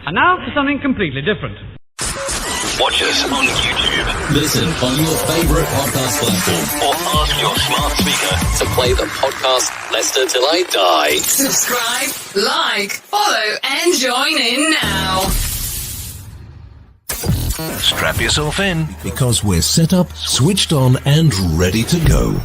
And now for something completely different. Watch us on YouTube. Listen on your favourite podcast platform. Or ask your smart speaker To play the podcast Leicester Till I Die. Subscribe, like, follow, and join in now. strap yourself in. Because we're set up, switched on, and ready to go.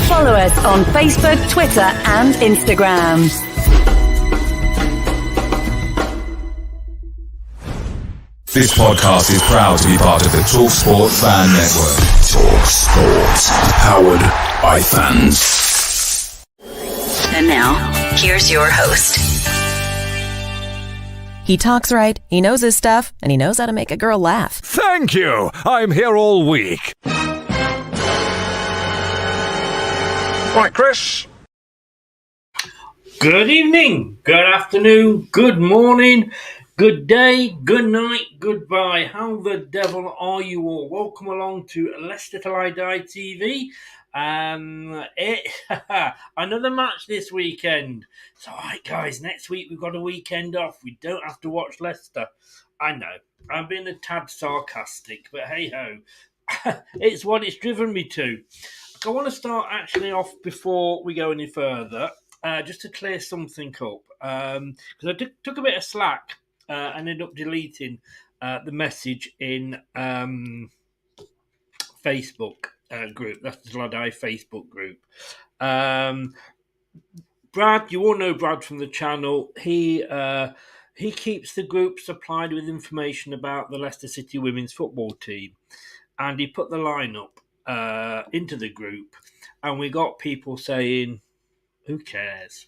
Follow us on Facebook, Twitter, and Instagram. This podcast is proud to be part of the Talk Sport Fan Network. Talk Sport. Powered by fans. And now, here's your host. He talks right, he knows his stuff, and he knows how to make a girl laugh. Thank you. I'm here all week. Right, Chris. Good evening, good afternoon, good morning, good day, good night, goodbye. How the devil are you all? Welcome along to Leicester Till I Die TV. Another match this weekend. So, alright guys, next week we've got a weekend off. We don't have to watch Leicester. I know, I'm being a tad sarcastic, but hey ho, it's what it's driven me to. I want to start actually off before we go any further, just to clear something up, because I took a bit of slack and ended up deleting the message in Facebook group. That's the Till I Die Facebook group. Brad, you all know Brad from the channel. He keeps the group supplied with information about the Leicester City women's football team, and he put the lineup into the group, and we got people saying, who cares?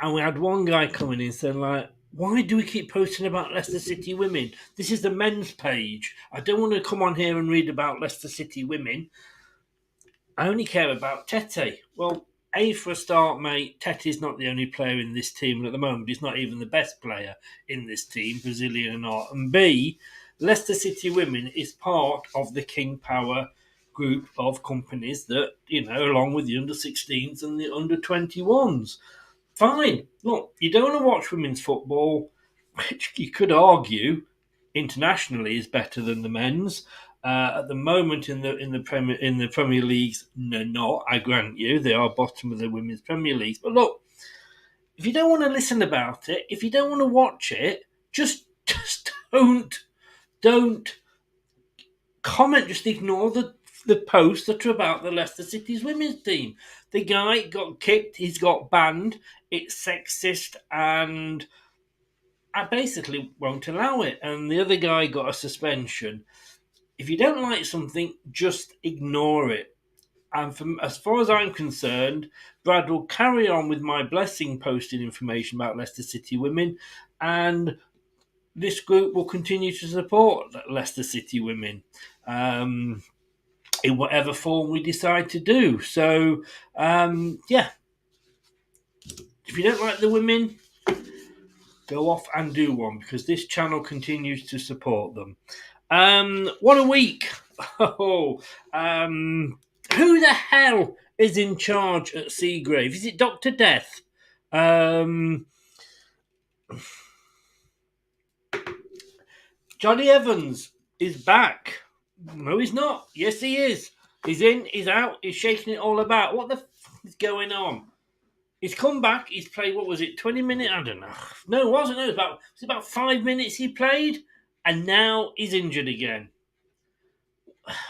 And we had one guy coming in saying, like, why do we keep posting about Leicester City women? This is the men's page. I don't want to come on here and read about Leicester City women. I only care about Tete. Well, A, for a start, mate, Tete's not the only player in this team, and at the moment he's not even the best player in this team, Brazilian or not. And B, Leicester City Women is part of the King Power group of companies that, you know, along with the under-16s and the under-21s. Fine. Look, you don't want to watch women's football, which you could argue internationally is better than the men's. At the moment in the Premier Leagues, no, not. I grant you, they are bottom of the women's Premier Leagues. But look, if you don't want to listen about it, if you don't want to watch it, just don't comment. Just ignore the posts that are about the Leicester City's women's team. The guy got kicked, he's got banned, it's sexist, and I basically won't allow it. And the other guy got a suspension. If you don't like something, just ignore it. And as far as I'm concerned, Brad will carry on with my blessing posting information about Leicester City women, and this group will continue to support Leicester City women in whatever form we decide to do. So, yeah. If you don't like the women, go off and do one, because this channel continues to support them. What a week. Who the hell is in charge at Seagrave? Is it Dr. Death? Johnny Evans is back. No, he's not. Yes, he is. He's in, he's out, he's shaking it all about. What the fuck is going on? He's come back. He's played, what was it, 20 minutes? I don't know. No, it wasn't. No, it was about 5 minutes he played, and now he's injured again.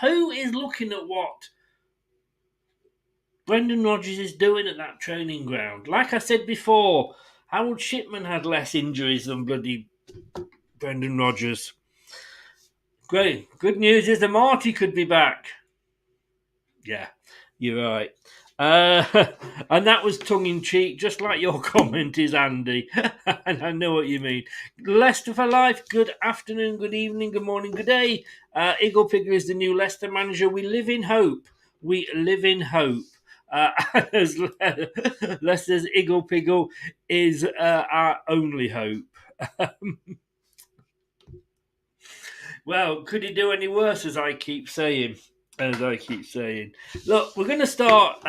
Who is looking at what Brendan Rodgers is doing at that training ground? Like I said before, Harold Shipman had less injuries than bloody Brendan Rodgers. Great. Good news is that Marty could be back. Yeah, you're right. And that was tongue-in-cheek, just like your comment is, Andy. And I know what you mean. Leicester for life, good afternoon, good evening, good morning, good day. Eagle Pigger is the new Leicester manager. We live in hope. We live in hope. As Leicester's Eagle Piggle is our only hope. Well, could he do any worse, as I keep saying? Look, we're going to start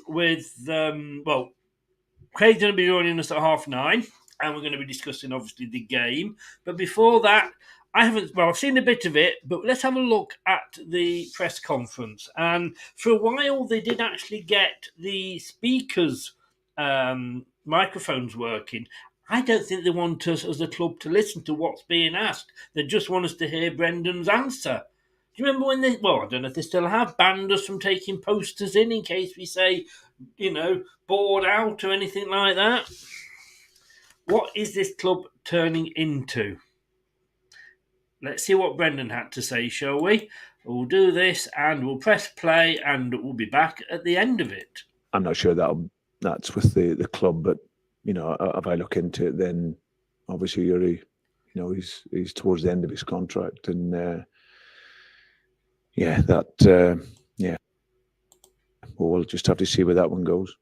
with, Craig's going to be joining us at 9:30, and we're going to be discussing, obviously, the game. But before that, I've seen a bit of it, but let's have a look at the press conference. And for a while, they did actually get the speakers' microphones working. I don't think they want us as a club to listen to what's being asked. They just want us to hear Brendan's answer. Do you remember when I don't know if they still have, banned us from taking posters in case we say, bored out or anything like that? What is this club turning into? Let's see what Brendan had to say, shall we? We'll do this and we'll press play and we'll be back at the end of it. I'm not sure that's with the club, but if I look into it, then obviously he's towards the end of his contract, and we'll just have to see where that one goes.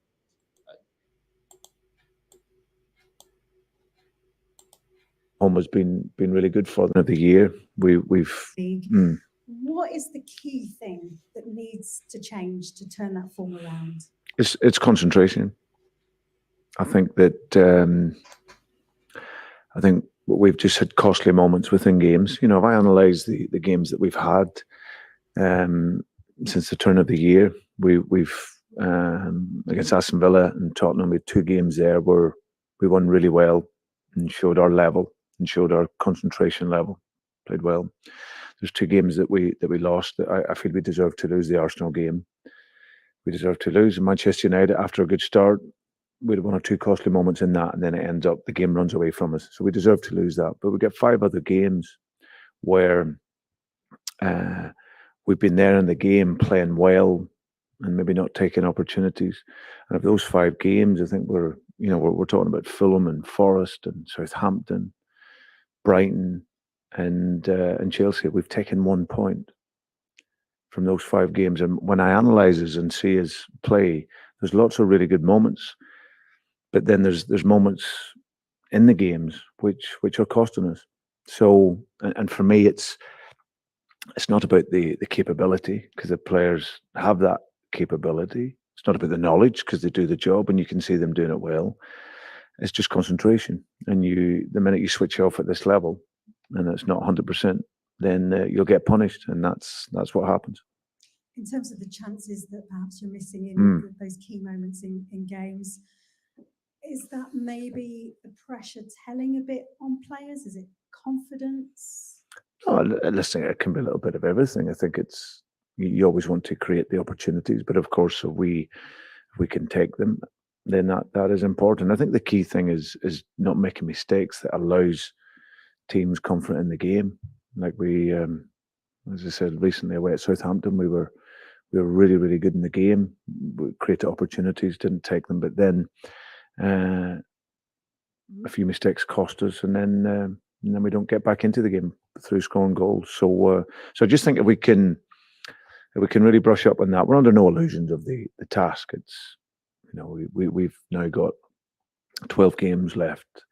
Home has been really good for them of the year. What is the key thing that needs to change to turn that form around? It's concentration. I think that we've just had costly moments within games. If I analyse the games that we've had since the turn of the year, we've against Aston Villa and Tottenham, we had 2 games there where we won really well and showed our level and showed our concentration level, played well. There's 2 games that we lost that I feel we deserve to lose. The Arsenal game, we deserve to lose. And Manchester United, after a good start, we had 1 or 2 costly moments in that, and then it ends up the game runs away from us. So we deserve to lose that. But we get 5 other games where we've been there in the game, playing well, and maybe not taking opportunities. And of those 5 games, I think we're talking about Fulham and Forest and Southampton, Brighton, and Chelsea. We've taken 1 point from those 5 games. And when I analyse us and see us play, there's lots of really good moments. But then there's moments in the games which are costing us. So, and for me, it's not about the capability, because the players have that capability. It's not about the knowledge, because they do the job and you can see them doing it well. It's just concentration. And the minute you switch off at this level and it's not 100%, then you'll get punished, and that's what happens. In terms of the chances that perhaps you're missing in those key moments in games, is that maybe the pressure telling a bit on players? Is it confidence? Oh, listen, it can be a little bit of everything. I think it's, you always want to create the opportunities, but of course, if we can take them, then that is important. I think the key thing is not making mistakes that allows teams comfort in the game. Like we, as I said recently away at Southampton, we were really, really good in the game. We created opportunities, didn't take them, but then a few mistakes cost us, and then we don't get back into the game through scoring goals. So I just think if we can really brush up on that, we're under no illusions of the task. It's we've now got 12 games left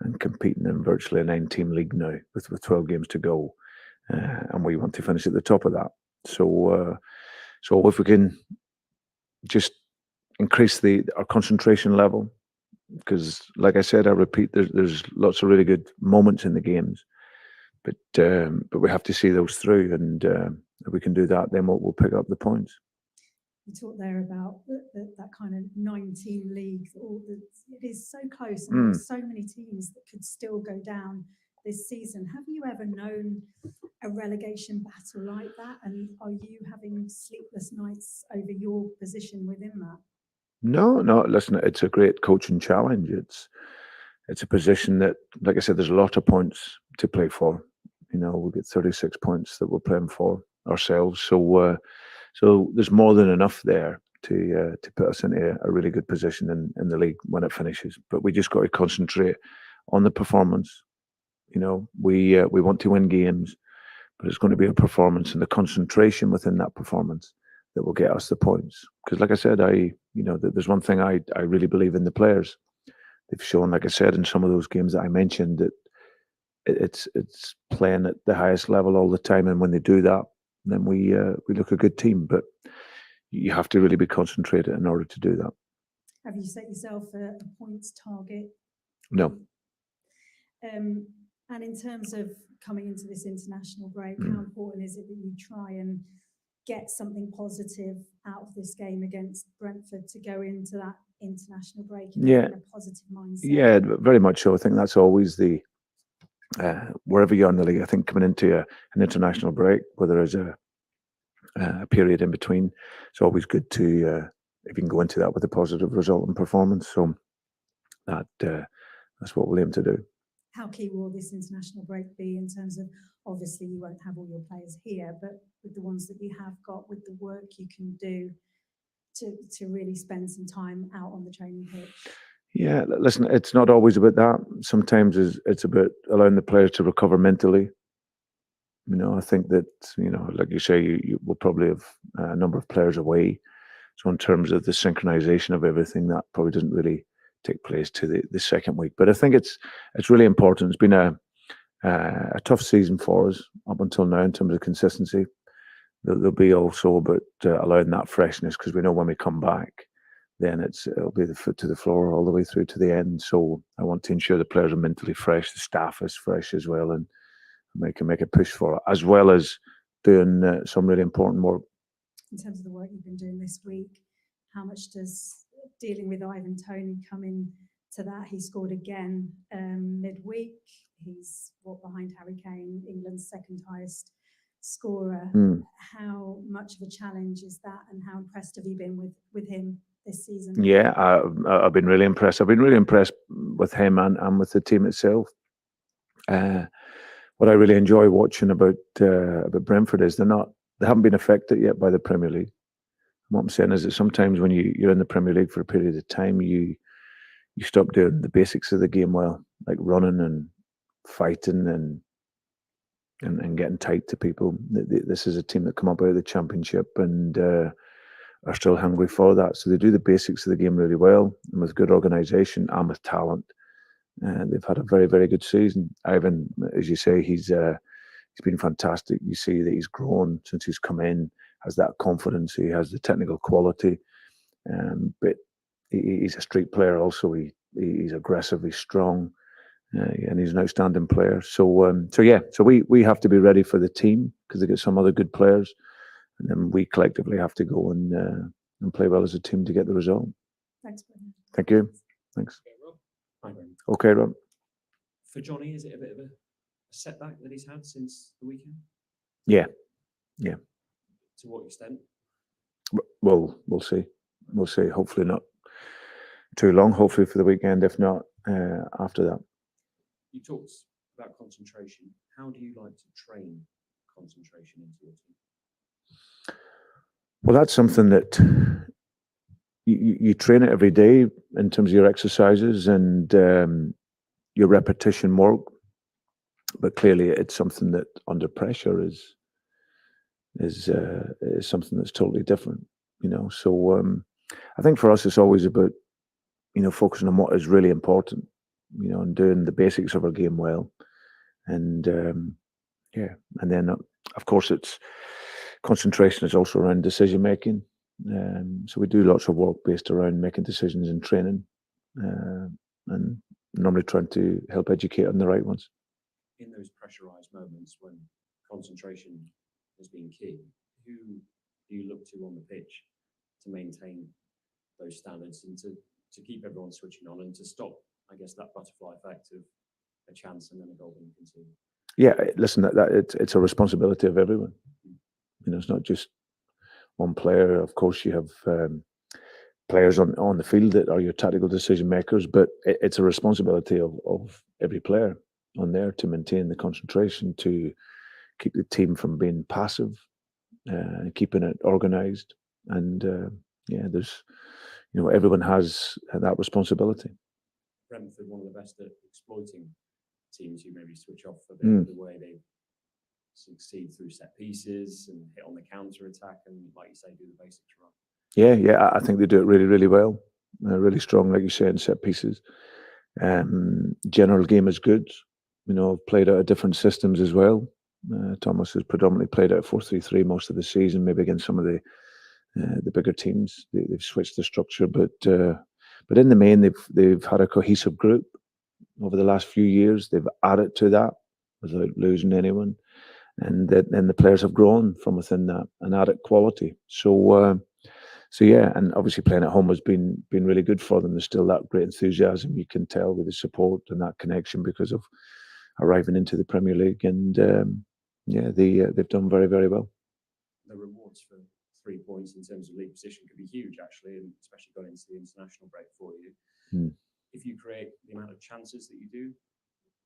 and competing in virtually a 9-team league now with 12 games to go, and we want to finish at the top of that. So if we can just increase our concentration level, because like I said, I repeat, there's lots of really good moments in the games, but we have to see those through, and if we can do that, then we'll pick up the points. You talked there about that kind of 9-team league. It is so close, and there are so many teams that could still go down this season. Have you ever known a relegation battle like that? And are you having sleepless nights over your position within that? No. Listen, it's a great coaching challenge. It's a position that, like I said, there's a lot of points to play for. We get 36 points that we're playing for ourselves. So there's more than enough there to put us into a really good position in the league when it finishes. But we just got to concentrate on the performance. We want to win games, but it's going to be a performance and the concentration within that performance that will get us the points. Because, like I said, there's one thing I really believe in the players. They've shown, like I said, in some of those games that I mentioned, that it's playing at the highest level all the time, and when they do that, then we look a good team. But you have to really be concentrated in order to do that. Have you set yourself a points target? No. And in terms of coming into this international break, how important is it that you try and get something positive out of this game against Brentford to go into that international break in a positive mindset? Yeah, very much so. I think that's always the wherever you're in the league. I think coming into an international break, where there is a period in between, it's always good to if you can go into that with a positive result and performance. So that's what we'll aim to do. How key will this international break be in terms of, obviously you won't have all your players here, but with the ones that you have got, with the work you can do to really spend some time out on the training pitch? Yeah, listen, it's not always about that. Sometimes it's about allowing the players to recover mentally. I think that, like you say, you will probably have a number of players away. So in terms of the synchronization of everything, that probably doesn't really take place to the second week. But I think it's really important. It's been a tough season for us up until now in terms of consistency. There'll be also about allowing that freshness, because we know when we come back, then it'll be the foot to the floor all the way through to the end. So I want to ensure the players are mentally fresh, the staff is fresh as well, and make a push for it, as well as doing some really important work. In terms of the work you've been doing this week, how much does dealing with Ivan Toney come in to that? He scored again midweek. He's behind Harry Kane, England's second highest scorer. How much of a challenge is that, and how impressed have you been with him this season? Yeah, I've been really impressed. I've been really impressed with him and with the team itself. What I really enjoy watching about Brentford is they haven't been affected yet by the Premier League. What I'm saying is that sometimes when you're in the Premier League for a period of time, you stop doing the basics of the game well, like running and fighting and getting tight to people. This is a team that come up out of the Championship and are still hungry for that. So they do the basics of the game really well, and with good organisation and with talent. They've had a very, very good season. Ivan, as you say, he's been fantastic. You see that he's grown since he's come in, has that confidence, he has the technical quality, but he's a street player also. He's aggressive, he's strong, and he's an outstanding player. So we have to be ready for the team, because they get some other good players, and then we collectively have to go and play well as a team to get the result. Thanks, Brendan. Thank you. Thanks. Hi, Brendan. Okay, Rob. For Johnny, is it a bit of a setback that he's had since the weekend? Yeah. To what extent? Well, we'll see. We'll see. Hopefully not too long. Hopefully for the weekend, if not after that. You talked about concentration. How do you like to train concentration into your team? Well, that's something that you train it every day in terms of your exercises and your repetition work. But clearly, it's something that under pressure is something that's totally different. So I think for us, it's always about focusing on what is really important. And doing the basics of our game well, and and then of course it's concentration is also around decision making. So we do lots of work based around making decisions and training, and normally trying to help educate on the right ones. In those pressurized moments when concentration has been key, who do you look to on the pitch to maintain those standards and to keep everyone switching on and to stop, I guess, that butterfly effect of a chance and then a goal being conceded? Yeah, listen, it's a responsibility of everyone. You know, it's not just one player. Of course, you have players on the field that are your tactical decision makers, but it's a responsibility of every player on there to maintain the concentration, to keep the team from being passive, keeping it organised, and there's, you know, everyone has that responsibility. Brentford, one of the best at exploiting teams who maybe switch off a bit of the way they succeed through set pieces and hit on the counter attack and, like you say, do the basics right. Yeah, I think they do it really, really well. Really strong, like you say, in set pieces. General game is good. You know, played out of different systems as well. Thomas has predominantly played out 4-3-3 most of the season, maybe against some of the bigger teams. They've switched the structure, but in the main, they've had a cohesive group over the last few years. They've added to that without losing anyone, and then the players have grown from within that and added quality. So yeah, and obviously playing at home has been really good for them. There's still that great enthusiasm you can tell with the support and that connection because of arriving into the Premier League, and they've done very, very well. The rewards for 3 points in terms of league position could be huge, actually, and especially going into the international break for you. If you create the amount of chances that you do,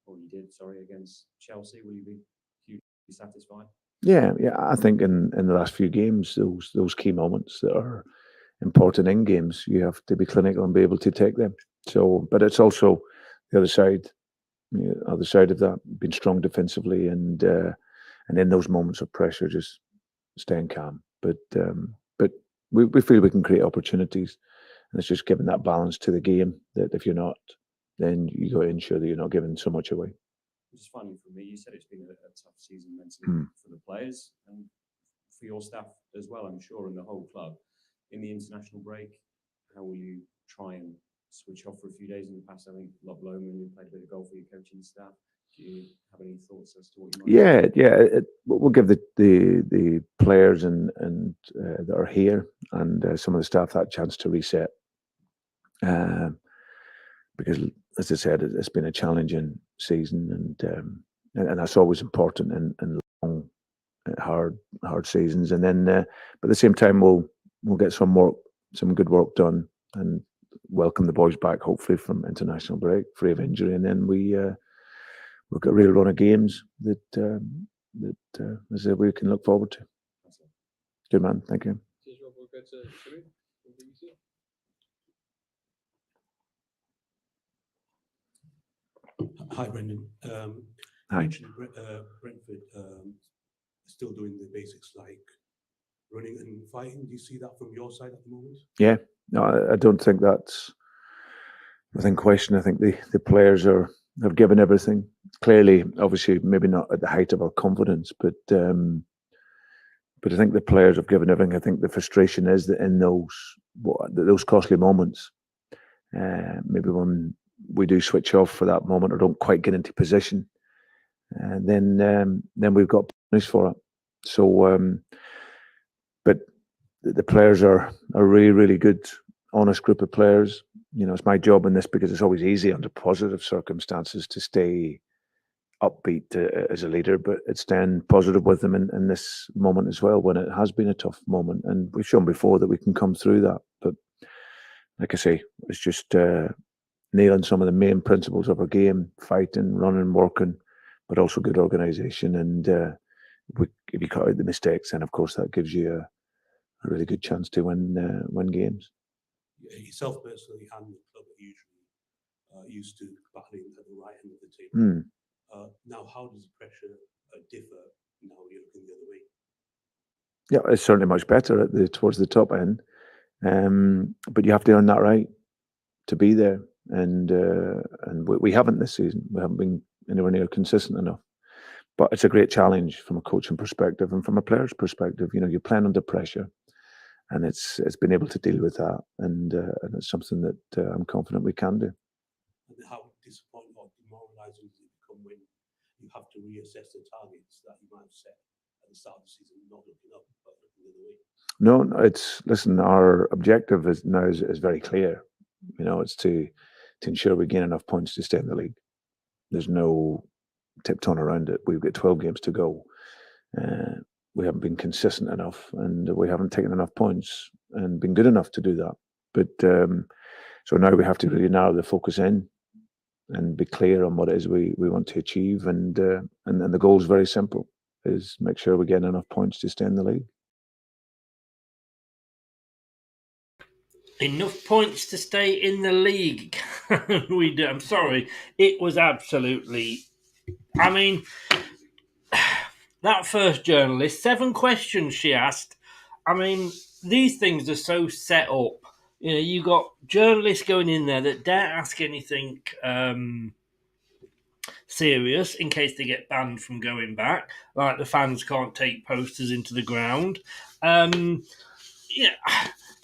or you did, against Chelsea, will you be hugely satisfied? Yeah, I think in the last few games, those key moments that are important in games, you have to be clinical and be able to take them. So, but it's also the other side of that, being strong defensively and in those moments of pressure, just staying calm. But we feel we can create opportunities, and it's just giving that balance to the game. That if you're not, then you got to ensure that you're not giving so much away. Just finally for me, you said it's been a tough season mentally for the players and for your staff as well, I'm sure, and the whole club. In the international break, how will you try and switch off for a few days? In the past, I think Lob Loman, you played a bit of golf for your coaching staff. Do you have any thoughts as to what you might do? We'll give the players and that are here and some of the staff that chance to reset. Because, as I said, it's been a challenging season, and that's always important in long, hard seasons. And then, but at the same time, we'll get some good work done, and welcome the boys back, hopefully from international break, free of injury, and then we'll get a real run of games that we can look forward to. Good man, thank you. Hi, Brendan. Hi. Mentioned Brentford still doing the basics like running and fighting. Do you see that from your side at the moment? Yeah, no, I don't think that's within question. I think the players have given everything. Clearly, obviously, maybe not at the height of our confidence, but I think the players have given everything. I think the frustration is that in those costly moments, maybe when we do switch off for that moment or don't quite get into position, and then we've got punished for it. So, but the players are a really, really good, honest group of players. You know, it's my job in this because it's always easy under positive circumstances to stay upbeat as a leader, but it's staying positive with them in this moment as well, when it has been a tough moment. And we've shown before that we can come through that. But like I say, it's just nailing some of the main principles of our game: fighting, running, working, but also good organisation. And if you cut out the mistakes, then of course that gives you a really good chance to win games. Yourself personally and the club are usually used to battling at the right end of the table. Now, how does the pressure differ now you're looking the other way? Yeah, it's certainly much better towards the top end, but you have to earn that right to be there, and we haven't this season. We haven't been anywhere near consistent enough. But it's a great challenge from a coaching perspective and from a player's perspective. You know, you're playing under pressure, and it's been able to deal with that, and it's something that I'm confident we can do. And how disappointing or demoralising does it become when you have to reassess the targets that you might have set at the start of the season, not looking up, but looking the other way. No, listen, our objective is very clear. It's to ensure we gain enough points to stay in the league. There's no tiptoeing around it. We've got 12 games to go. We haven't been consistent enough, and we haven't taken enough points and been good enough to do that. But so now we have to really narrow the focus in and be clear on what it is we want to achieve. And then the goal is very simple: is make sure we get enough points to stay in the league. Enough points to stay in the league. We do. I'm sorry. It was absolutely... I mean, that first journalist, 7 questions she asked. I mean, these things are so set up. You got journalists going in there that dare ask anything serious in case they get banned from going back. Like the fans can't take posters into the ground.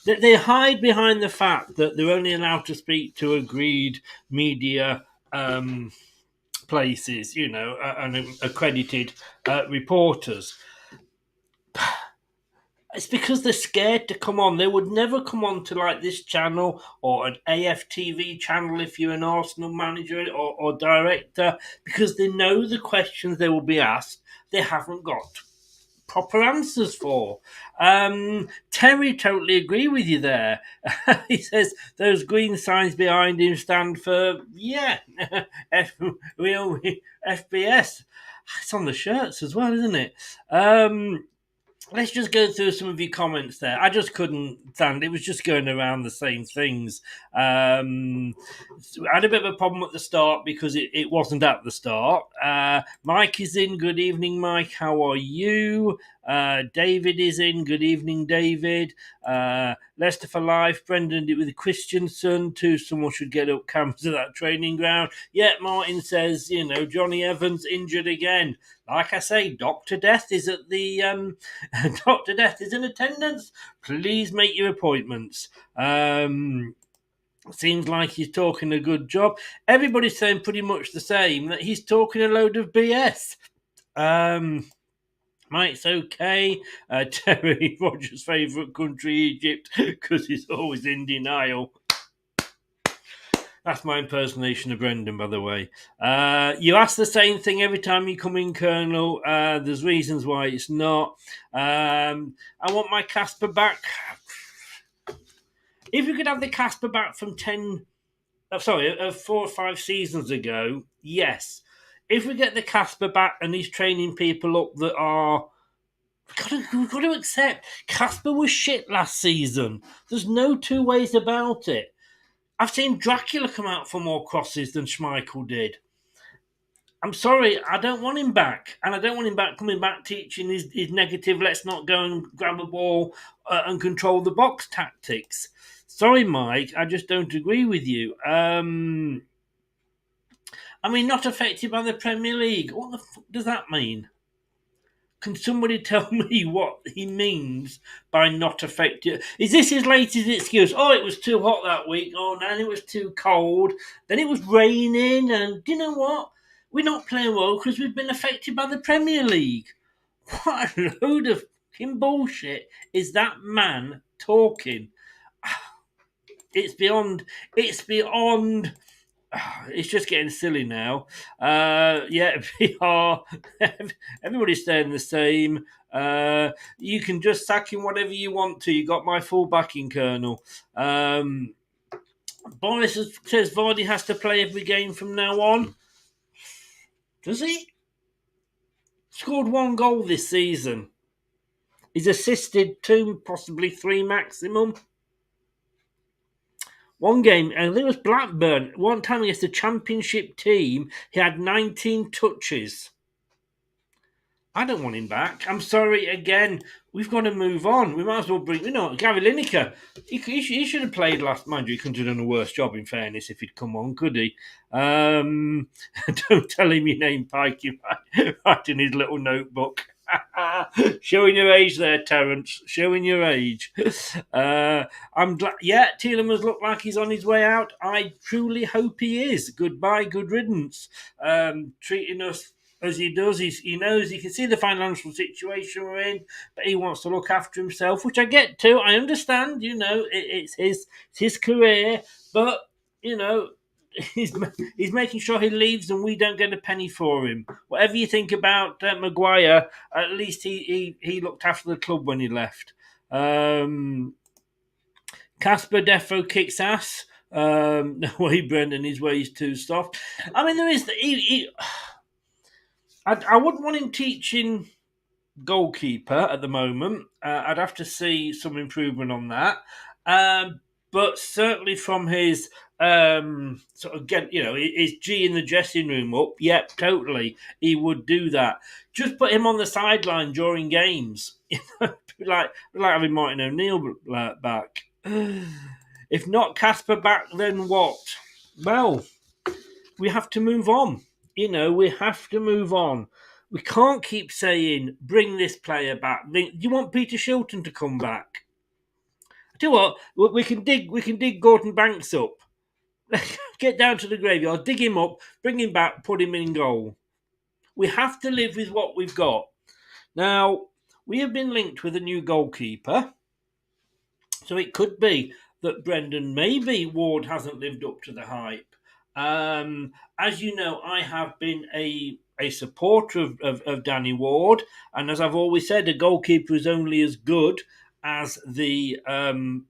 They hide behind the fact that they're only allowed to speak to agreed media places, and accredited reporters. It's because they're scared to come on. They would never come on to like this channel or an AFTV channel if you're an Arsenal manager or director, because they know the questions they will be asked, they haven't got proper answers for. Terry totally agree with you there. He says those green signs behind him stand for FBS. It's on the shirts as well, isn't it? Let's just go through some of your comments there. I just couldn't stand it. It was just going around the same things. I had a bit of a problem at the start because it wasn't at the start. Mike is in. Good evening, Mike. How are you? David is in. Good evening, David. Leicester for life. Brendan did it with Christensen. Someone should get up cameras at that training ground. Yeah, Martin says, Johnny Evans injured again. Like I say, Dr. Death is at the Dr. Death is in attendance. Please make your appointments. Seems like he's talking a good job. Everybody's saying pretty much the same, that he's talking a load of BS. Mike's okay. Terry, Roger's favourite country, Egypt, because he's always in denial. That's my impersonation of Brendan, by the way. You ask the same thing every time you come in, Colonel. There's reasons why it's not. I want my Casper back. If you could have the Casper back from 4 or 5 seasons ago, yes. If we get the Casper back and he's training people up that are... We've got to accept, Casper was shit last season. There's no 2 ways about it. I've seen Dracula come out for more crosses than Schmeichel did. I'm sorry, I don't want him back. And I don't want him back coming back teaching his negative, let's not go and grab a ball and control the box tactics. Sorry, Mike, I just don't agree with you. Not affected by the Premier League. What the fuck does that mean? Can somebody tell me what he means by not affected? Is this his latest excuse? Oh, it was too hot that week. Oh, no, it was too cold. Then it was raining. And do you know what? We're not playing well because we've been affected by the Premier League. What a load of fucking bullshit is that man talking? It's beyond... It's just getting silly now. VR. Everybody's staying the same. You can just sack him whatever you want to. You got my full backing, Colonel. Boris says Vardy has to play every game from now on. Does he? Scored 1 goal this season. He's assisted 2, possibly 3 maximum. 1 game, I think it was Blackburn. One time against the Championship team, he had 19 touches. I don't want him back. I'm sorry, again, we've got to move on. We might as well bring, Gary Lineker. He should have played last, mind you, he couldn't have done a worse job, in fairness, if he'd come on, could he? Don't tell him your name, Pike, you write in his little notebook. Showing your age there, Terence. Showing your age. I'm glad. Yeah, Tielemans looked like he's on his way out. I truly hope he is. Goodbye, good riddance. Treating us as he does. He knows, he can see the financial situation we're in, but he wants to look after himself, which I get to. I understand, it's his career, but, he's making sure he leaves and we don't get a penny for him. Whatever you think about Maguire, at least he looked after the club when he left. Casper defo kicks ass. No way, Brendan. His way is too soft. I mean, there is. I wouldn't want him teaching goalkeeper at the moment. I'd have to see some improvement on that. But certainly from his sort of his G in the dressing room up. Yep, totally. He would do that. Just put him on the sideline during games. like having Martin O'Neill back. If not Casper back, then what? Well, we have to move on. We have to move on. We can't keep saying, bring this player back. Do you want Peter Shilton to come back? I tell you what, we can dig Gordon Banks up. Get down to the graveyard, dig him up, bring him back, put him in goal. We have to live with what we've got. Now, we have been linked with a new goalkeeper. So it could be that Brendan, maybe Ward hasn't lived up to the hype. As you know, I have been a supporter of Danny Ward, and as I've always said, a goalkeeper is only as good as the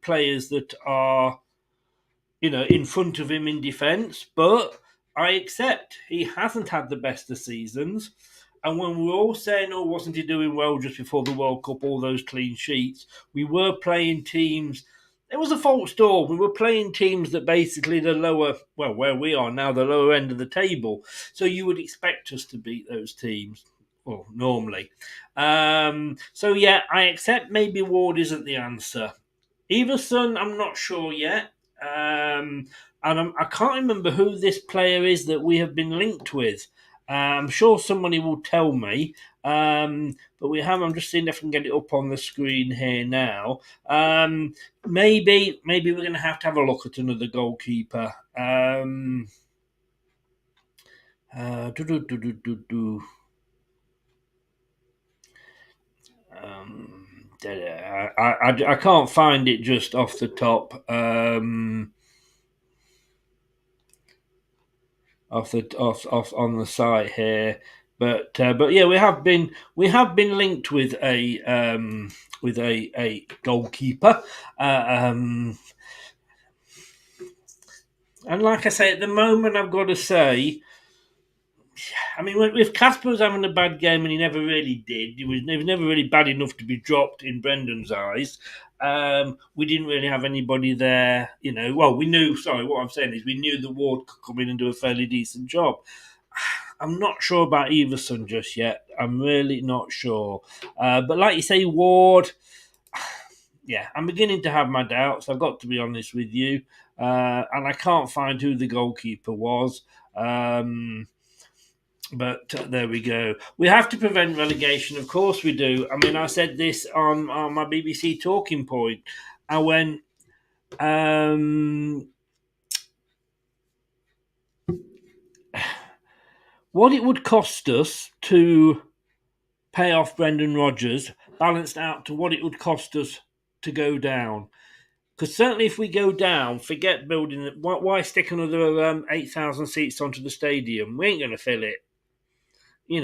players that are, in front of him in defence. But I accept he hasn't had the best of seasons. And when we were all saying, oh, wasn't he doing well just before the World Cup, all those clean sheets, we were playing teams. It was a false dawn. We were playing teams that basically the lower, well, where we are now, the lower end of the table. So you would expect us to beat those teams, well, normally. So, yeah, I accept maybe Ward isn't the answer. Everson, I'm not sure yet. And I can't remember who this player is that we have been linked with. I'm sure somebody will tell me, but we have. I'm just seeing if I can get it up on the screen here now. Maybe we're going to have a look at another goalkeeper. I can't find it just off the top. Off on the site here, but yeah, we have been linked with a goalkeeper, and like I say, at the moment, I've got to say, I mean, if Casper was having a bad game and he never really did, he was never really bad enough to be dropped in Brendan's eyes. We didn't really have anybody there, Well, we knew. Sorry, what I'm saying is we knew the Ward could come in and do a fairly decent job. I'm not sure about Everson just yet. I'm really not sure. But like you say, Ward, yeah, I'm beginning to have my doubts. I've got to be honest with you. And I can't find who the goalkeeper was. But there we go. We have to prevent relegation. Of course we do. I mean, I said this on my BBC talking point. I went, what it would cost us to pay off Brendan Rodgers balanced out to what it would cost us to go down. Because certainly if we go down, forget building it. Why stick another 8,000 seats onto the stadium? We ain't going to fill it. We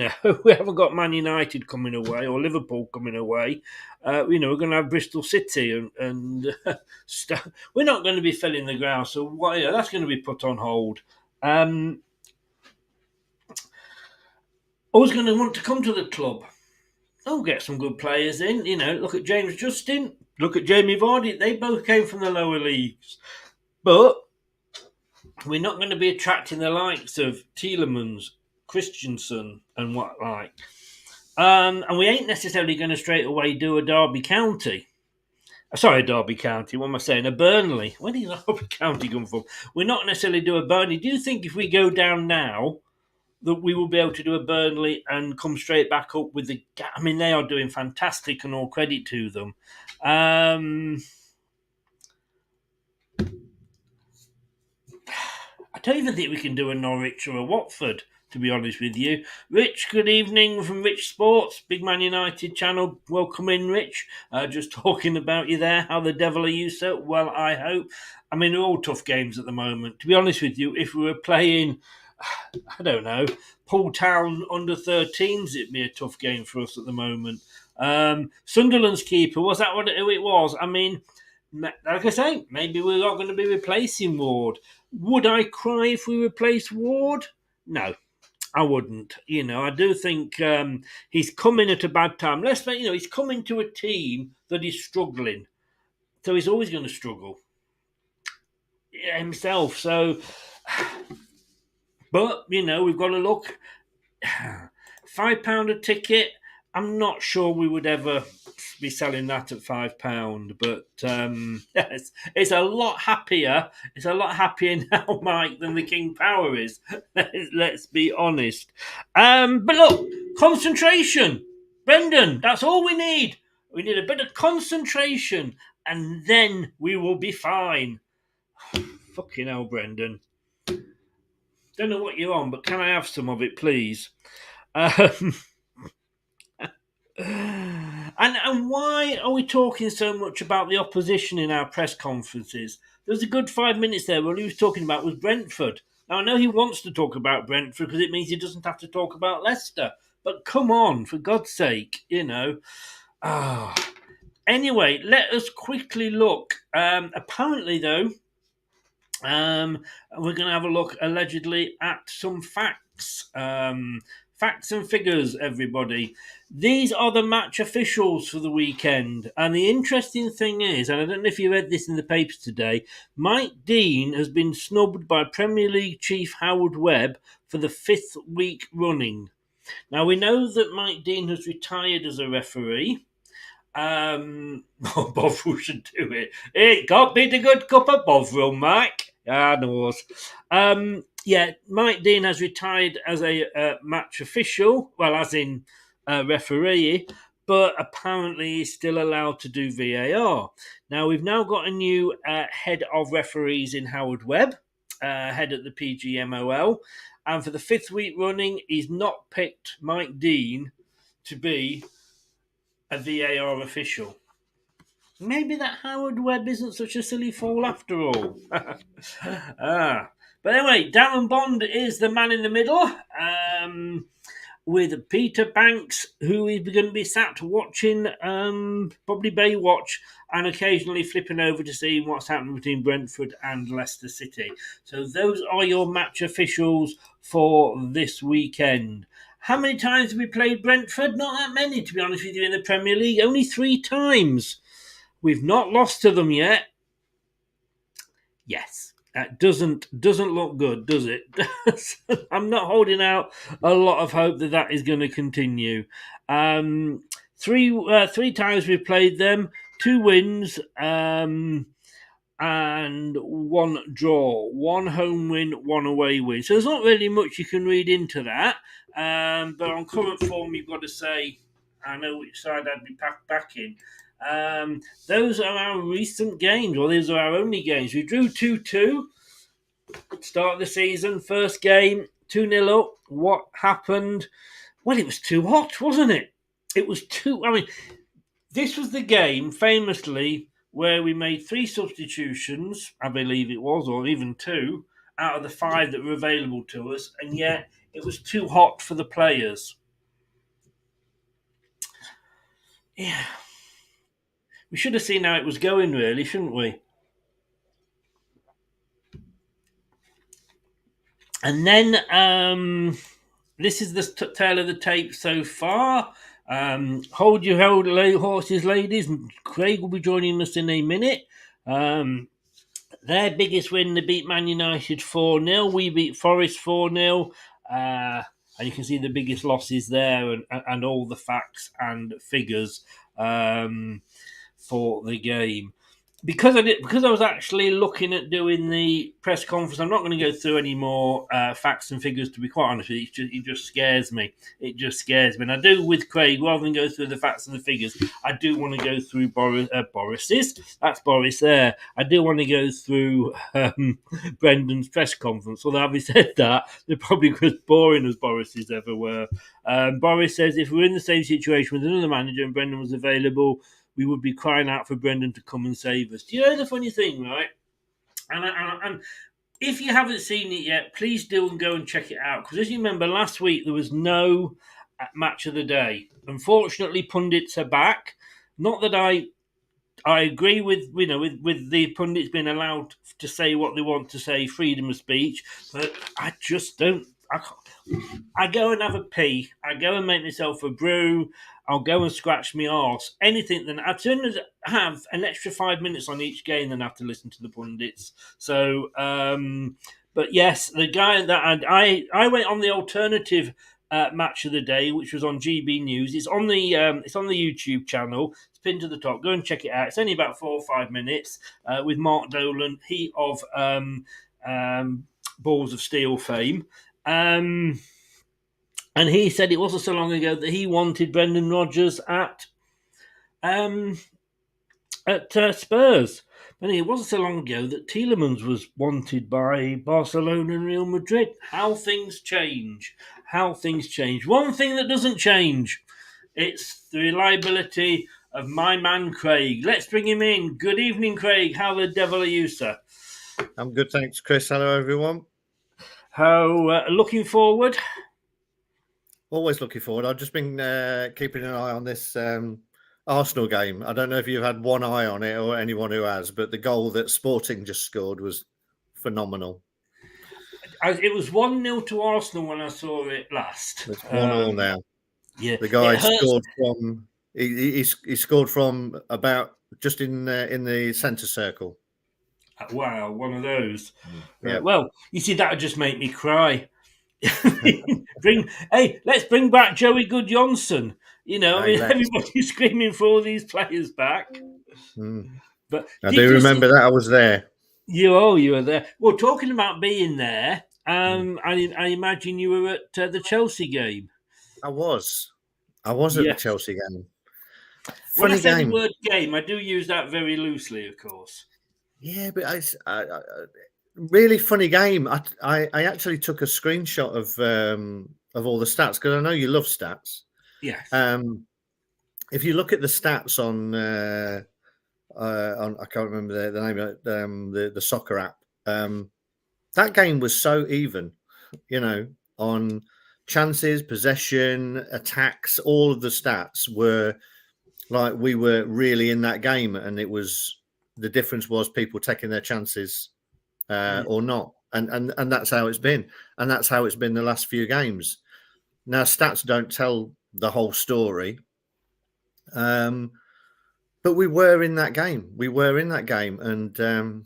haven't got Man United coming away or Liverpool coming away. We're going to have Bristol City and we're not going to be filling the ground. So that's going to be put on hold. Always going to want to come to the club. Oh, get some good players in. Look at James Justin. Look at Jamie Vardy. They both came from the lower leagues. But we're not going to be attracting the likes of Tielemans, Christensen and what like. And we ain't necessarily going to straight away do a Derby County. Sorry, a Derby County. What am I saying? A Burnley. Where did Derby County come from? We're not necessarily do a Burnley. Do you think if we go down now that we will be able to do a Burnley and come straight back up with the... I mean, they are doing fantastic and all credit to them. I don't even think we can do a Norwich or a Watford. to be honest with you. Rich, good evening from Rich Sports, Big Man United channel. Welcome in, Rich. Just talking about you there. How the devil are you, sir? Well, I hope. I mean, they're all tough games at the moment. To be honest with you, if we were playing, I don't know, Poole Town under 13s, it'd be a tough game for us at the moment. Sunderland's keeper, was that who it was? I mean, like I say, maybe we're not going to be replacing Ward. Would I cry if we replaced Ward? No, I wouldn't. I do think he's coming at a bad time. He's coming to a team that is struggling. So he's always going to struggle himself. So, but, we've got to look. £5 a ticket. I'm not sure we would ever be selling that at £5, but it's a lot happier. It's a lot happier now, Mike, than the King Power is. Let's be honest. But look, concentration, Brendan. That's all we need. We need a bit of concentration, and then we will be fine. Fucking hell, Brendan. Don't know what you're on, but can I have some of it, please? And why are we talking so much about the opposition in our press conferences? There was a good 5 minutes there where he was talking about was Brentford. Now, I know he wants to talk about Brentford because it means he doesn't have to talk about Leicester. But come on, for God's sake, Anyway, let us quickly look. Apparently, though, we're going to have a look, allegedly, at some facts. Facts and figures, everybody. These are the match officials for the weekend. And the interesting thing is, and I don't know if you read this in the papers today, Mike Dean has been snubbed by Premier League chief Howard Webb for the 5th week running. Now, we know that Mike Dean has retired as a referee. Bovril should do it. It got me the good cup of Bovril, Mike. I know. Mike Dean has retired as a match official, well, as in referee, but apparently he's still allowed to do VAR. Now, we've now got a new head of referees in Howard Webb, head at the PGMOL, and for the 5th week running, he's not picked Mike Dean to be a VAR official. Maybe that Howard Webb isn't such a silly fool after all. But anyway, Darren Bond is the man in the middle, with Peter Banks, who is going to be sat watching, probably Baywatch, and occasionally flipping over to see what's happening between Brentford and Leicester City. So those are your match officials for this weekend. How many times have we played Brentford? Not that many, to be honest with you, in the Premier League. Only 3 times. We've not lost to them yet. Yes, that doesn't look good, does it? I'm not holding out a lot of hope that is going to continue. 3 times we've played them, 2 wins, and 1 draw. 1 home win, 1 away win. So there's not really much you can read into that. But on current form, you've got to say, I know which side I'd be backing. Those are our recent games, or these are our only games. We drew 2-2 at the start of the season. First game, 2-0 up. What happened? Well, it was too hot, wasn't it? It was this was the game, famously, where we made 3 substitutions, I believe it was, or even 2, out of the 5 that were available to us, and yet it was too hot for the players. Yeah. We should have seen how it was going, really, shouldn't we? And then this is the tale of the tape so far. Hold your horses, ladies. Craig will be joining us in a minute. Their biggest win, they beat Man United 4-0. We beat Forest 4-0. And you can see the biggest losses there and all the facts and figures for the game. because I was actually looking at doing the press conference. I'm not going to go through any more facts and figures. To be quite honest with you, it just scares me. It just scares me. And I do with Craig, rather than go through the facts and the figures, I do want to go through Boris's. That's Boris there. I do want to go through Brendan's press conference. Although having said that, they're probably as boring as Boris's ever were. Boris says, if we're in the same situation with another manager and Brendan was available, we would be crying out for Brendan to come and save us. Do you know the funny thing, right? And if you haven't seen it yet, please do and go and check it out. Because as you remember, last week there was no match of the day. Unfortunately, pundits are back. Not that I agree with the pundits being allowed to say what they want to say, freedom of speech, but I just don't. I go and have a pee. I go and make myself a brew. I'll go and scratch my arse. Anything. Then I'd sooner have an extra 5 minutes on each game than have to listen to the pundits. So, but yes, the guy that I went on the alternative match of the day, which was on GB News. It's on the YouTube channel. It's pinned to the top. Go and check it out. It's only about 4 or 5 minutes with Mark Dolan, he of Balls of Steel fame. And he said it wasn't so long ago that he wanted Brendan Rodgers at Spurs. And it wasn't so long ago that Tielemans was wanted by Barcelona and Real Madrid. How things change. How things change. One thing that doesn't change, it's the reliability of my man Craig. Let's bring him in. Good evening, Craig. How the devil are you, sir? I'm good, thanks, Chris. Hello, everyone. How looking forward? Always looking forward. I've just been keeping an eye on this Arsenal game. I don't know if you've had one eye on it or anyone who has, but the goal that Sporting just scored was phenomenal. It was 1-0 to Arsenal when I saw it last. It's 1-1 now. Yeah, the guy scored from. He scored from about just in the centre circle. Wow, one of those. Yeah. Well, you see, that would just make me cry. Let's bring back Joey Goodjohnson. Everybody's screaming for all these players back. But I do remember that I was there. You were there. Well, talking about being there, I imagine you were at the Chelsea game. I was at the Chelsea game. When I say the word game, I do use that very loosely, of course. Yeah, but I really funny game. I actually took a screenshot of all the stats because I know you love stats. Yes. If you look at the stats on I can't remember the name of it, the soccer app. That game was so even, on chances, possession, attacks. All of the stats were like we were really in that game, and it was the difference was people taking their chances. Or not, and that's how it's been, and that's how it's been the last few games. Now, stats don't tell the whole story, but we were in that game. And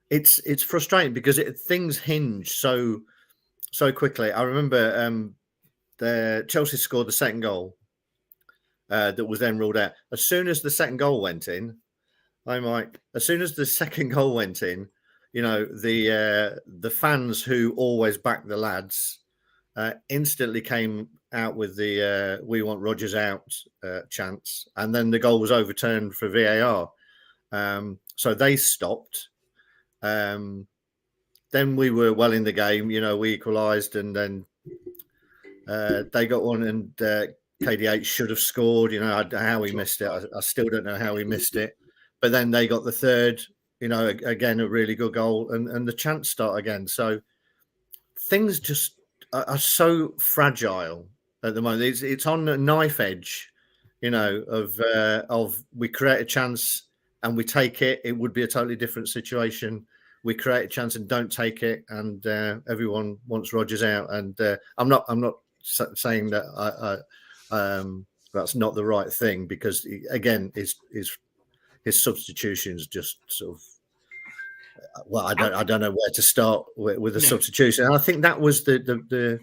it's frustrating because things hinge so quickly. I remember the Chelsea scored the second goal that was then ruled out. As soon as the second goal went in, the fans who always back the lads instantly came out with the "We want Rodgers out" chants, and then the goal was overturned for VAR. So they stopped. Then we were well in the game. We equalised, and then they got one, and KDH should have scored. How he missed it, I still don't know how he missed it. But then they got the third. Again, a really good goal, and the chance start again. So things just are so fragile at the moment. It's on a knife edge, of we create a chance and we take it. It would be a totally different situation. We create a chance and don't take it, and everyone wants Rodgers out. And I'm not saying that that's not the right thing, because again, his substitutions just sort of. Well, I don't know where to start with the substitution. And I think that was the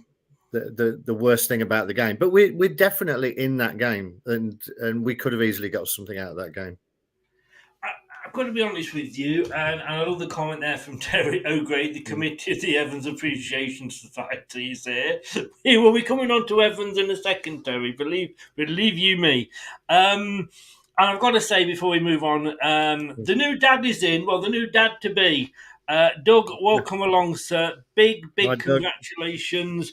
worst thing about the game. But we're definitely in that game, and we could have easily got something out of that game. I've got to be honest with you, and I love the comment there from Terry O'Grady, the committee of the Evans Appreciation Society is here. We will be coming on to Evans in a second, Terry. Believe you me. And I've got to say before we move on, the new dad is in. Well, the new dad to be. Doug, welcome along, sir. Big Hi, Doug. congratulations.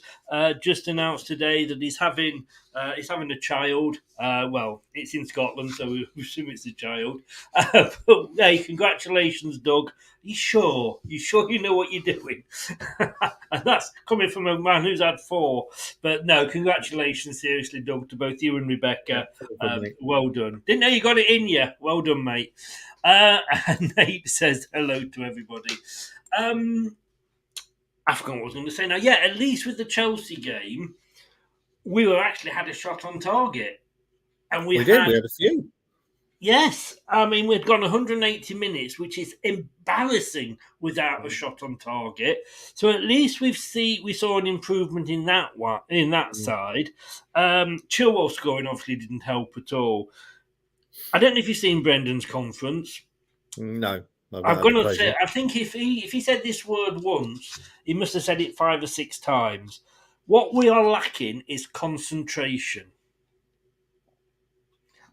Just announced today that he's having a child. Well, it's in Scotland, so we assume it's a child. But hey, congratulations, Doug. You sure you know what you're doing? And that's coming from a man who's had 4. But no, congratulations, seriously, Doug, to both you and Rebecca. Well done. Didn't know you got it in you. Well done, mate. And Nate says hello to everybody. I forgot what I was going to say now. Yeah, at least with the Chelsea game, we had a shot on target. And we had a few. Yes. I mean, we'd gone 180 minutes, which is embarrassing without a shot on target. So at least we saw an improvement in that one, in that side. Chilwell scoring obviously didn't help at all. I don't know if you've seen Brendan's conference. No. I'm going to say, I think if he said this word once, he must have said it 5 or 6 times. What we are lacking is concentration.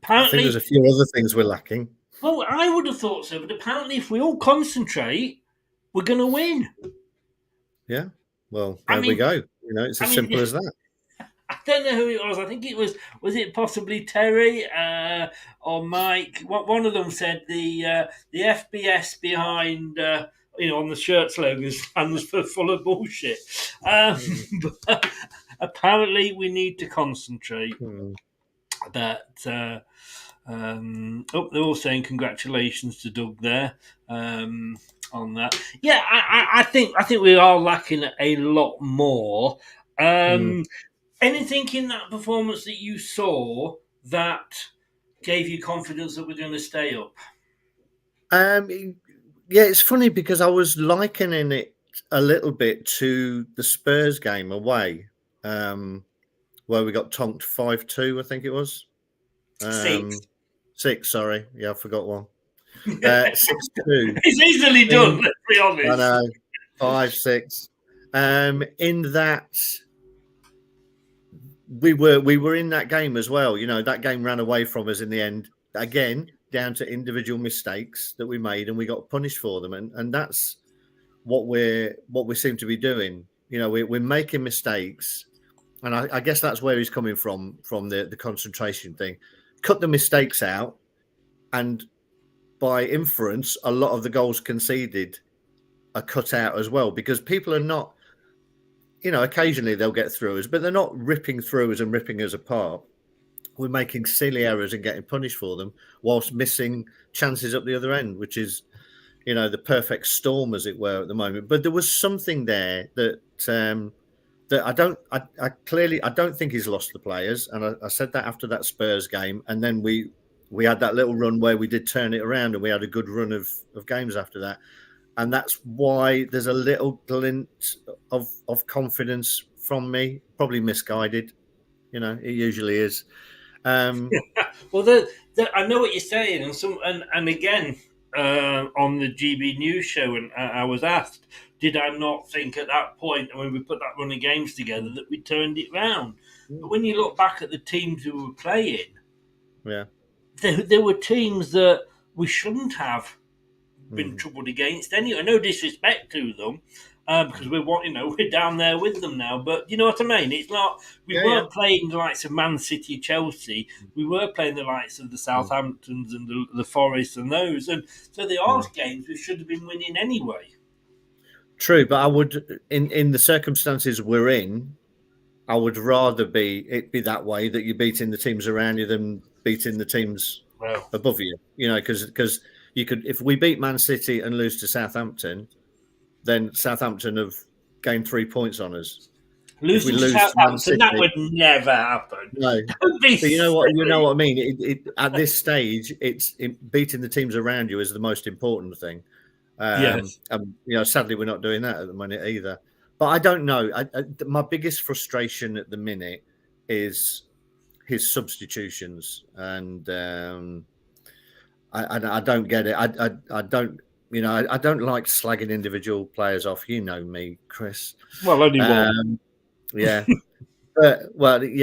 Apparently, I think there's a few other things we're lacking. Well, I would have thought so, but apparently if we all concentrate, we're going to win. Yeah. Well, there we go. It's as simple as that. I don't know who it was. I think it was it possibly Terry or Mike? One of them said the FBS behind on the shirt slogan stands for full of bullshit. But apparently we need to concentrate. But they're all saying congratulations to Doug there on that. Yeah, I think we are lacking a lot more. Anything in that performance that you saw that gave you confidence that we're going to stay up? Yeah, it's funny because I was likening it a little bit to the Spurs game away, where we got tonked 5-2, I think it was. 6, sorry. Yeah, I forgot one. 6-2. It's easily done, let's be honest. I know. 5-6. In that... We were in that game as well. That game ran away from us in the end. Again, down to individual mistakes that we made, and we got punished for them. And that's what we seem to be doing. We're making mistakes, and I guess that's where he's coming from the concentration thing. Cut the mistakes out, and by inference, a lot of the goals conceded are cut out as well, because people are not. Occasionally they'll get through us, but they're not ripping through us and ripping us apart. We're making silly errors and getting punished for them whilst missing chances up the other end, which is, the perfect storm, as it were, at the moment. But there was something there that I don't think he's lost the players. And I said that after that Spurs game. And then we had that little run where we did turn it around, and we had a good run of games after that. And that's why there's a little glint of confidence from me, probably misguided. It usually is. Well, I know what you're saying, and again on the GB News show, and I was asked, did I not think at that point when we put that run of games together that we turned it round? But when you look back at the teams who were playing, there were teams that we shouldn't have been troubled against anyway. No disrespect to them, because we're down there with them now. But you know what I mean? It's not. We weren't playing the likes of Man City, Chelsea. We were playing the likes of the Southamptons and the Forests and those. And so they are games we should have been winning anyway. True, but I would, in the circumstances we're in, I would rather it be that way, that you're beating the teams around you than beating the teams above you. Because. You could, if we beat Man City and lose to Southampton, then Southampton have gained 3 points on us. Losing to Southampton, that would never happen. No, but you know what I mean. At this stage, beating the teams around you is the most important thing. Yes. Sadly, we're not doing that at the minute either. But I don't know. My biggest frustration at the minute is his substitutions, and I don't get it. I don't. I don't like slagging individual players off. You know me, Chris. Well, only one. Yeah,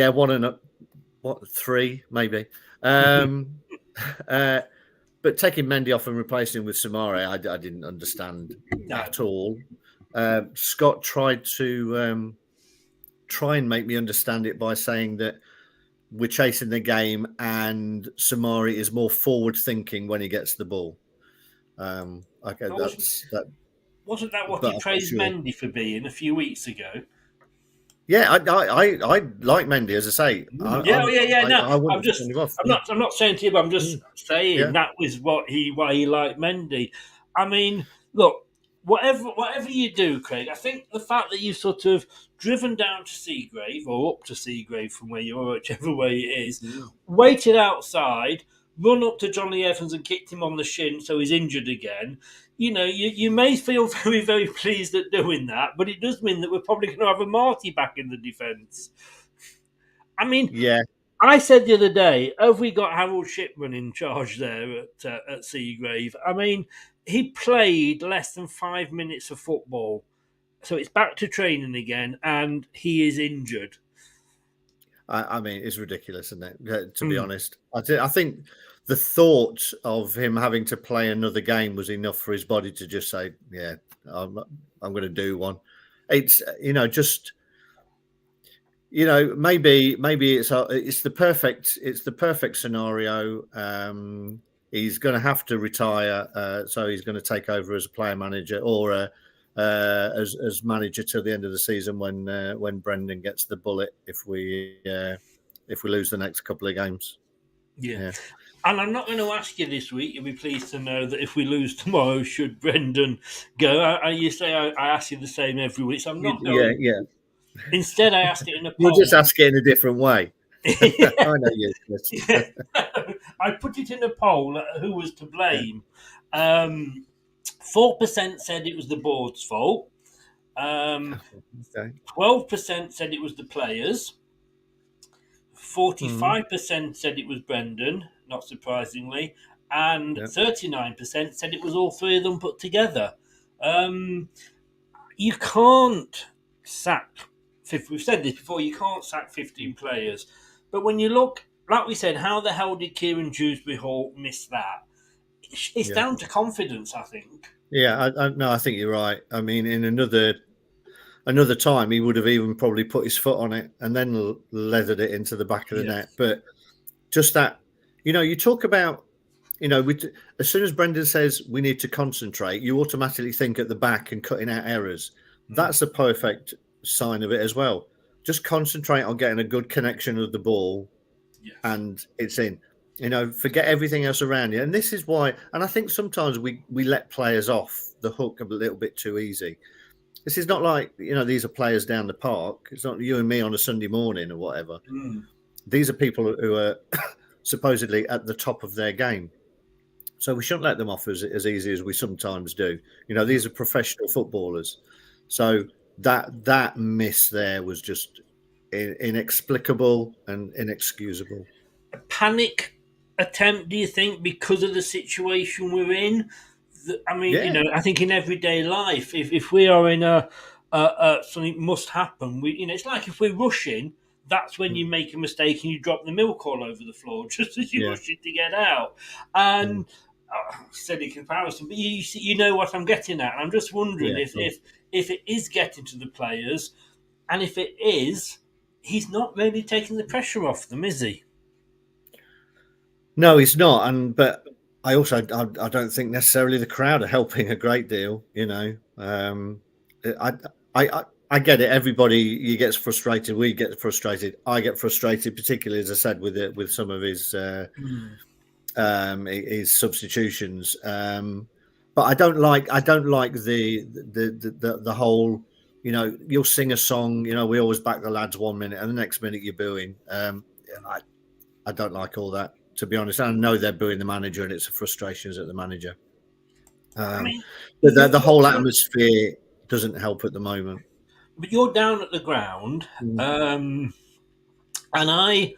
one and three maybe. But taking Mendy off and replacing him with Samari, I didn't understand at all. Scott tried to try and make me understand it by saying that we're chasing the game and Samari is more forward thinking when he gets the ball. Okay, wasn't that what he praised Mendy for being a few weeks ago? Yeah, I like Mendy, as I say. No, I'm not saying to you, but I'm just saying that was why he liked Mendy. I mean, look, whatever you do, Craig, I think the fact that you've sort of driven down to Seagrave or up to Seagrave from where you are, whichever way it is, waited outside, run up to Johnny Evans and kicked him on the shin so he's injured again. You may feel very, very pleased at doing that, but it does mean that we're probably going to have a Marty back in the defence. I mean, I said the other day, have we got Harold Shipman in charge there at Seagrave? I mean, he played less than 5 minutes of football, so it's back to training again, and he is injured. I mean, it's ridiculous, isn't it? To be honest, I think the thought of him having to play another game was enough for his body to just say, "Yeah, I'm going to do one." It's maybe it's the perfect scenario. He's going to have to retire, so he's going to take over as a player manager or as manager till the end of the season when Brendan gets the bullet if we lose the next couple of games. Yeah. And I'm not going to ask you this week. You'll be pleased to know that if we lose tomorrow, should Brendan go? You say I ask you the same every week, so I'm not going. Yeah. Instead, I asked it in a poll. You'll just ask it in a different way. I know you. I put it in a poll who was to blame. 4% said it was the board's fault. 12% said it was the players. 45% said it was Brendan, not surprisingly, and 39% said it was all three of them put together. You can't sack. We've said this before. You can't sack 15 players, but when you look, like we said, how the hell did Kieran Dewsbury Hall miss that? It's down to confidence, I think. Yeah, I think you're right. I mean, in another time, he would have even probably put his foot on it and then leathered it into the back of the net. But just that, you talk about, as soon as Brendan says we need to concentrate, you automatically think at the back and cutting out errors. That's a perfect sign of it as well. Just concentrate on getting a good connection of the ball and it's in. Forget everything else around you. And this is why, and I think sometimes we let players off the hook a little bit too easy. This is not like, these are players down the park. It's not you and me on a Sunday morning or whatever. These are people who are supposedly at the top of their game. So we shouldn't let them off as easy as we sometimes do. These are professional footballers. So that miss there was just inexplicable and inexcusable. A panic attempt, do you think, because of the situation we're in? I mean, I think in everyday life, if we are in a something must happen, it's like if we're rushing, that's when you make a mistake and you drop the milk all over the floor just as you're rushing to get out. And silly comparison, but you know what I'm getting at. And I'm just wondering if it is getting to the players, and if it is, he's not really taking the pressure off them, is he? No, he's not. But I also I don't think necessarily the crowd are helping a great deal. I get it. Everybody gets frustrated. We get frustrated. I get frustrated, particularly as I said with some of his substitutions. But I don't like the whole. You'll sing a song. We always back the lads 1 minute, and the next minute you're booing. I don't like all that. To be honest, I know they're booing the manager, and it's frustrations at the manager. But the whole atmosphere doesn't help at the moment. But you're down at the ground, and I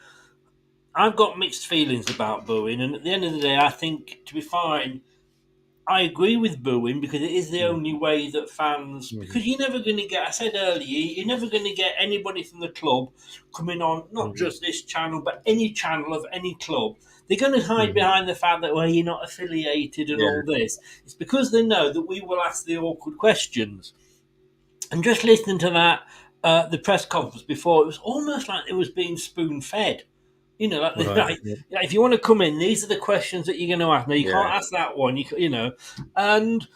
I've got mixed feelings about booing, and at the end of the day, I think to be fine. I agree with booing because it is the only way that fans. Because you're never going to get. I said earlier, you're never going to get anybody from the club coming on not just this channel, but any channel of any club. They're going to hide behind the fact that you're not affiliated and all this. It's because they know that we will ask the awkward questions. And just listening to that, the press conference before, it was almost like it was being spoon fed. You know, like if you want to come in, these are the questions that you're going to ask. Now, you can't ask that one, you know. And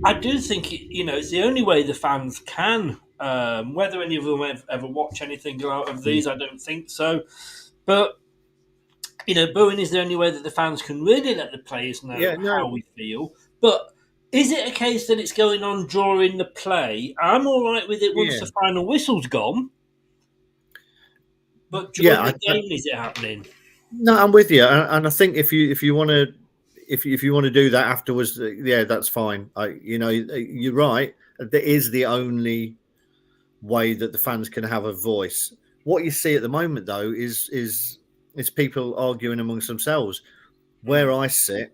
I do think, it's the only way the fans can. Whether any of them ever watch anything out of these, I don't think so. But, booing is the only way that the fans can really let the players know how we feel. But is it a case that it's going on during the play? I'm all right with it once the final whistle's gone. But during the game, is it happening? No, I'm with you, and I think if you want to do that afterwards, that's fine. You're right. That is the only way that the fans can have a voice. What you see at the moment, though, is people arguing amongst themselves. Where I sit,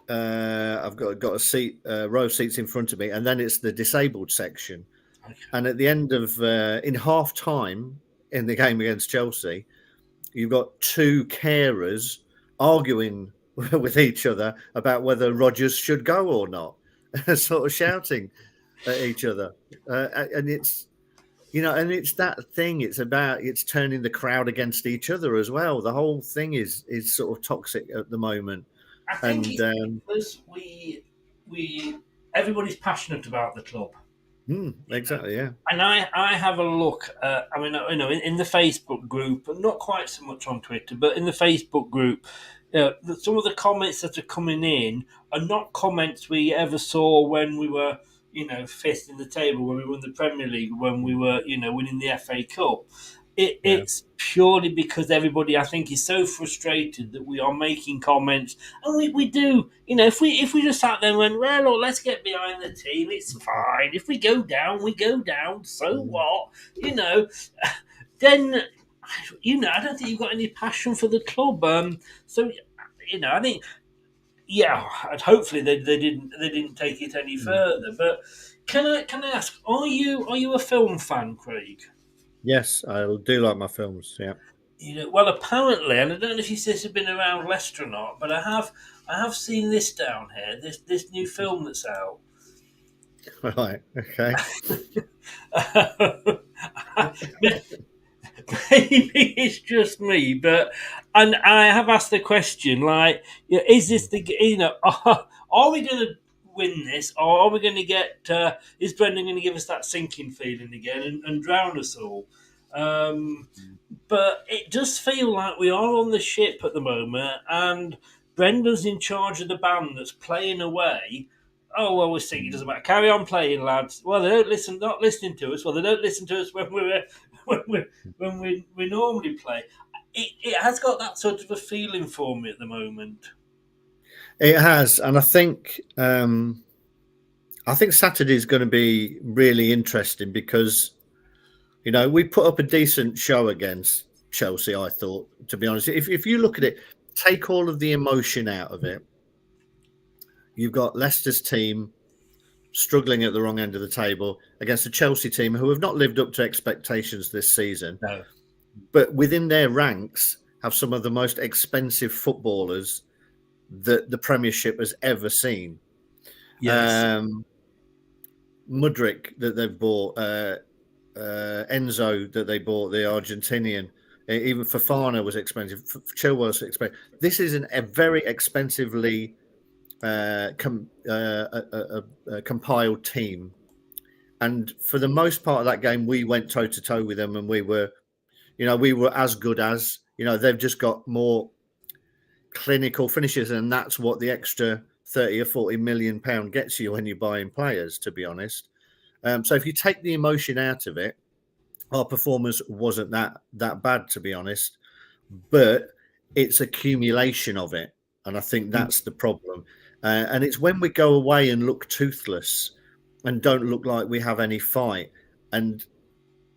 I've got a seat, row of seats in front of me, and then it's the disabled section. Okay. And at the end of in half time. In the game against Chelsea, you've got two carers arguing with each other about whether Rodgers should go or not, sort of shouting at each other. And it's, and it's that thing. It's turning the crowd against each other as well. The whole thing is sort of toxic at the moment. I think because everybody's passionate about the club. Exactly, yeah. And I have a look. In the Facebook group, not quite so much on Twitter, but in the Facebook group, some of the comments that are coming in are not comments we ever saw when we were, fifth in the table, when we won the Premier League, when we were, winning the FA Cup. It's purely because everybody, I think, is so frustrated that we are making comments, and we do. If we just sat there and went, well, look, let's get behind the team, it's fine. If we go down, we go down. So what? Then I don't think you've got any passion for the club. I think, and hopefully they didn't take it any further. But can I ask, are you a film fan, Craig? Yes, I do like my films. Yeah. Well, apparently, and I don't know if this has been around Leicester or not, but I have seen this down here. This new film that's out. Right. Okay. Maybe it's just me, and I have asked the question, like, is this are we going to win this, or are we going to get? Is Brendan going to give us that sinking feeling again and drown us all? But it does feel like we are on the ship at the moment, and Brendan's in charge of the band that's playing away. Oh well, we're singing. It doesn't matter. Carry on playing, lads. Well, they don't listen. Not listening to us. Well, they don't listen to us when we normally play. It has got that sort of a feeling for me at the moment. It has, and I think Saturday is going to be really interesting because, we put up a decent show against Chelsea. I thought, to be honest, if you look at it, take all of the emotion out of it. You've got Leicester's team struggling at the wrong end of the table against a Chelsea team who have not lived up to expectations this season, but within their ranks have some of the most expensive footballers that the Premiership has ever seen. Yes. Mudryk that they've bought, Enzo that they bought, the Argentinian, even Fofana was expensive, Chilwell was expensive. This is a very expensively compiled team, and for the most part of that game, we went toe to toe with them, and we were as good as they've just got more clinical finishes, and that's what the extra 30 or 40 million pound gets you when you're buying players, to be honest. So if you take the emotion out of it, our performance wasn't that bad, to be honest, but it's accumulation of it, and I think that's the problem. And it's when we go away and look toothless and don't look like we have any fight, and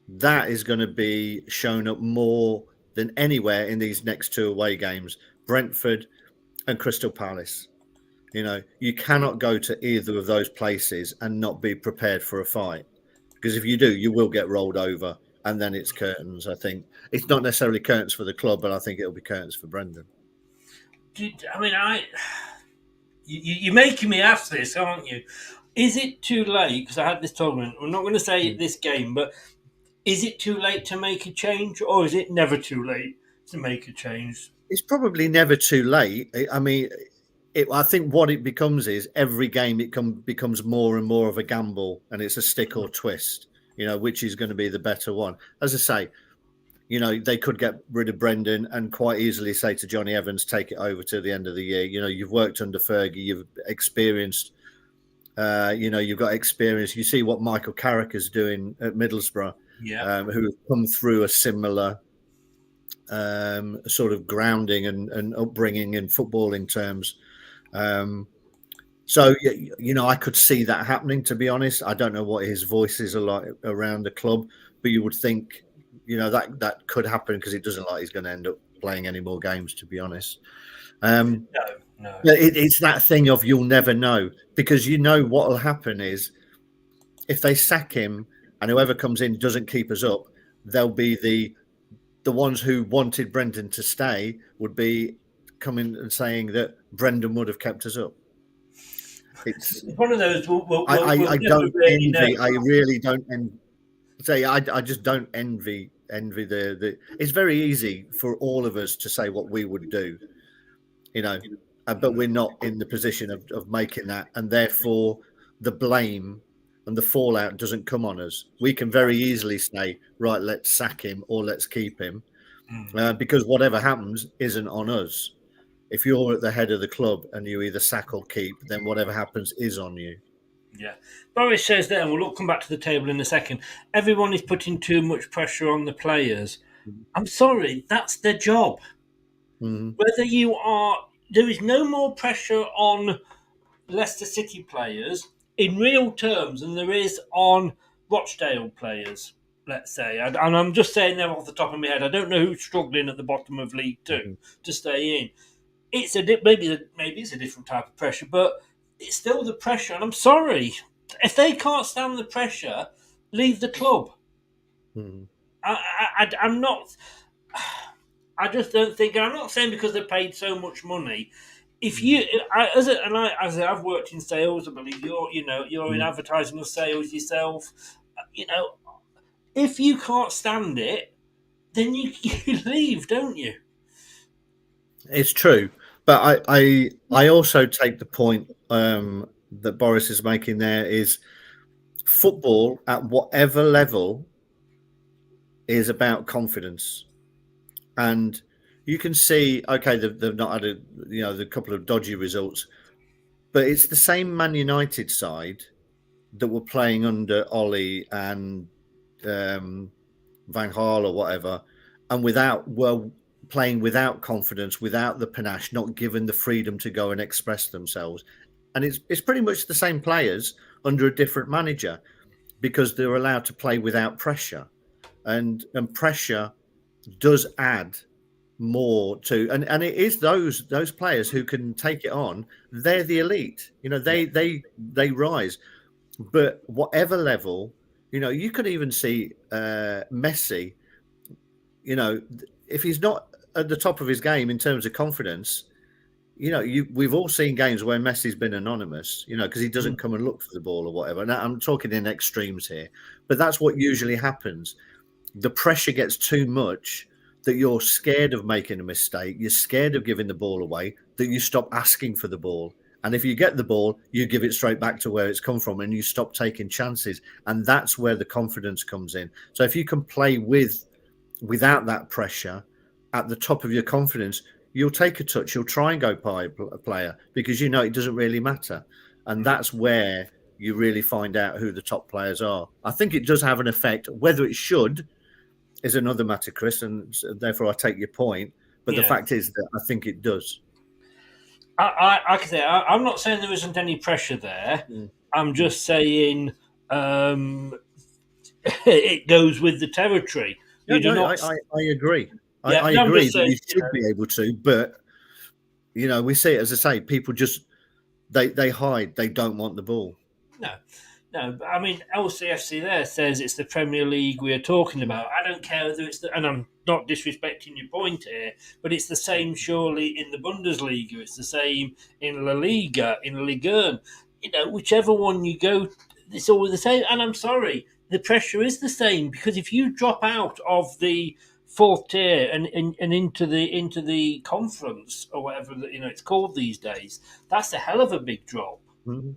that is going to be shown up more than anywhere in these next 2 away games, Brentford and Crystal Palace. You know, you cannot go to either of those places and not be prepared for a fight, because if you do, you will get rolled over, and then it's curtains. I think it's not necessarily curtains for the club, but I think it'll be curtains for Brendan. You're making me ask this, aren't you? Is it too late? Because I had this tournament. I'm not going to say this game, but is it too late to make a change, or is it never too late to make a change? It's probably never too late. I mean, I think what it becomes is every game it becomes more and more of a gamble, and it's a stick or twist, you know, which is going to be the better one. As I say, you know, they could get rid of Brendan and quite easily say to Johnny Evans, take it over to the end of the year. You know, you've worked under Fergie, you've experienced, you've got experience. You see what Michael Carragher's doing at Middlesbrough, who have come through a similar sort of grounding and upbringing in footballing terms. So, you know, I could see that happening, to be honest. I don't know what his voices are like around the club, but you would think, you know, that could happen, because it doesn't like he's going to end up playing any more games, to be honest. No. It's that thing of you'll never know, because you know what will happen is if they sack him and whoever comes in doesn't keep us up, they'll be the ones who wanted Brendan to stay would be coming and saying that Brendan would have kept us up. It's one of those. I don't envy. I really don't say. I just don't envy the. It's very easy for all of us to say what we would do, you know, but we're not in the position of making that, and therefore the blame and the fallout doesn't come on us. We can very easily say, right, let's sack him or let's keep him, because whatever happens isn't on us. If you're at the head of the club and you either sack or keep, then whatever happens is on you. Yeah. Boris says there, and we'll come back to the table in a second, everyone is putting too much pressure on the players. I'm sorry, that's their job. Whether you are... There is no more pressure on Leicester City players in real terms than there is on Rochdale players, let's say. And I'm just saying them off the top of my head. I don't know who's struggling at the bottom of League Two to stay in. It's maybe it's a different type of pressure, but it's still the pressure. And I'm sorry, if they can't stand the pressure, leave the club. I'm not. I just don't think. And I'm not saying because they're paid so much money. If you, I've worked in sales. I believe you're in advertising or sales yourself. You know, if you can't stand it, then you leave, don't you? It's true, but I also take the point that Boris is making there is football at whatever level is about confidence, and you can see, okay, they've not had the couple of dodgy results, but it's the same Man United side that were playing under Ollie and Van Gaal or whatever, and playing without confidence, without the panache, not given the freedom to go and express themselves. And it's pretty much the same players under a different manager, because they're allowed to play without pressure. And pressure does add more to, and it is those players who can take it on. They're the elite, you know, they rise. But whatever level, you know, you could even see Messi, you know, if he's not at the top of his game in terms of confidence, you know, we've all seen games where Messi's been anonymous, you know, because he doesn't come and look for the ball or whatever. Now, I'm talking in extremes here, but that's what usually happens. The pressure gets too much that you're scared of making a mistake. You're scared of giving the ball away, that you stop asking for the ball. And if you get the ball, you give it straight back to where it's come from, and you stop taking chances. And that's where the confidence comes in. So if you can play without that pressure at the top of your confidence, you'll take a touch, you'll try and go by a player, because you know it doesn't really matter. And that's where you really find out who the top players are. I think it does have an effect. Whether it should is another matter, Chris, and therefore I take your point. But the fact is that I think it does. I can say, I'm not saying there isn't any pressure there. I'm just saying it goes with the territory. I agree. I no, I'm agree just that saying, you should be able to, but we see it, as I say, people just they hide. They don't want the ball. No, but I mean, LCFC there says it's the Premier League we're talking about. I don't care whether it's and I'm not disrespecting your point here, but it's the same surely in the Bundesliga. It's the same in La Liga, in Ligue 1. Whichever one you go, it's always the same. And I'm sorry, the pressure is the same because if you drop out of the fourth tier and into the conference or whatever it's called these days, that's a hell of a big drop. Mm-hmm.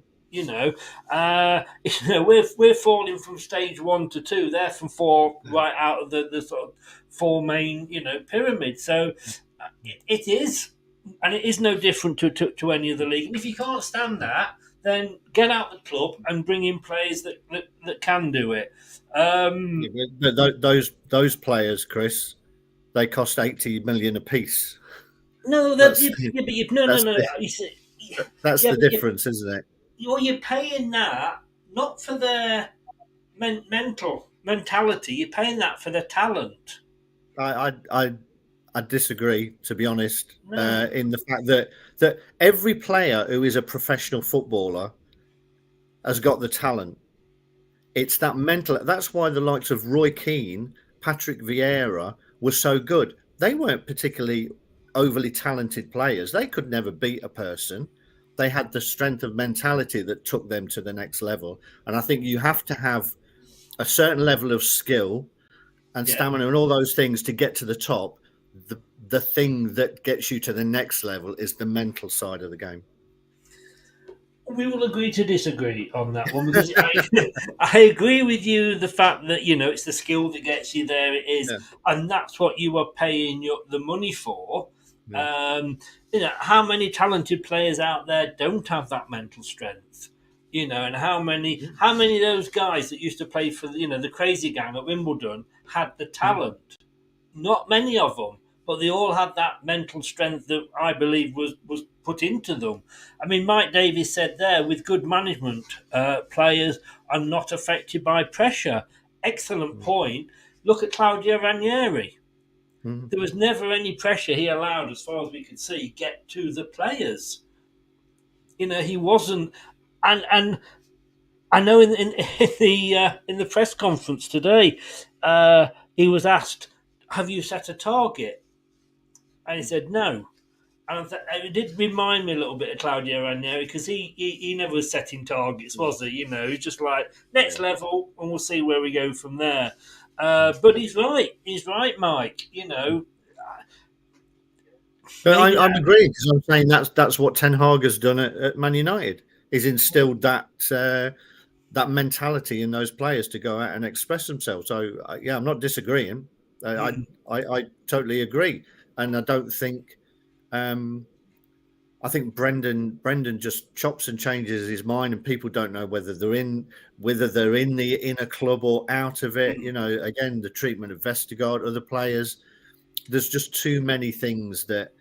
We're falling from stage 1 to 2. They're from 4 right out of the sort of 4 main, pyramid. So it is, and it is no different to any other league. And if you can't stand that, then get out the club and bring in players that can do it. But those players, Chris, they cost 80 million apiece. No, That's no. That's the difference, isn't it? You're paying that not for their mentality. You're paying that for their talent. I disagree, to be honest, No. in the fact that every player who is a professional footballer has got the talent. It's that mental. That's why the likes of Roy Keane, Patrick Vieira were so good. They weren't particularly overly talented players. They could never beat a person. They had the strength of mentality that took them to the next level. And I think you have to have a certain level of skill and stamina and all those things to get to the top. The thing that gets you to the next level is the mental side of the game. We will agree to disagree on that one because I agree with you. The fact that it's the skill that gets you there. It is, and that's what you are paying the money for. Yeah. How many talented players out there don't have that mental strength? And how many of those guys that used to play for the crazy gang at Wimbledon had the talent? Not many of them, but they all had that mental strength that I believe was put into them. I mean, Mike Davies said there, with good management, players are not affected by pressure. Excellent point. Look at Claudio Ranieri. There was never any pressure he allowed, as far as we could see, get to the players. He wasn't, and I know in the press conference today, he was asked, "Have you set a target?" And he said no. And it did remind me a little bit of Claudio Ranieri because he never was setting targets, was he? He's just like next level, and we'll see where we go from there. But he's right. He's right, Mike. But I'm agreeing because I'm saying that's what Ten Hag has done at Man United. He's instilled that mentality in those players to go out and express themselves. So I'm not disagreeing. I totally agree, and I don't think. I think Brendan just chops and changes his mind, and people don't know whether they're in a club or out of it. Again, the treatment of Vestergaard, other players. There's just too many things that.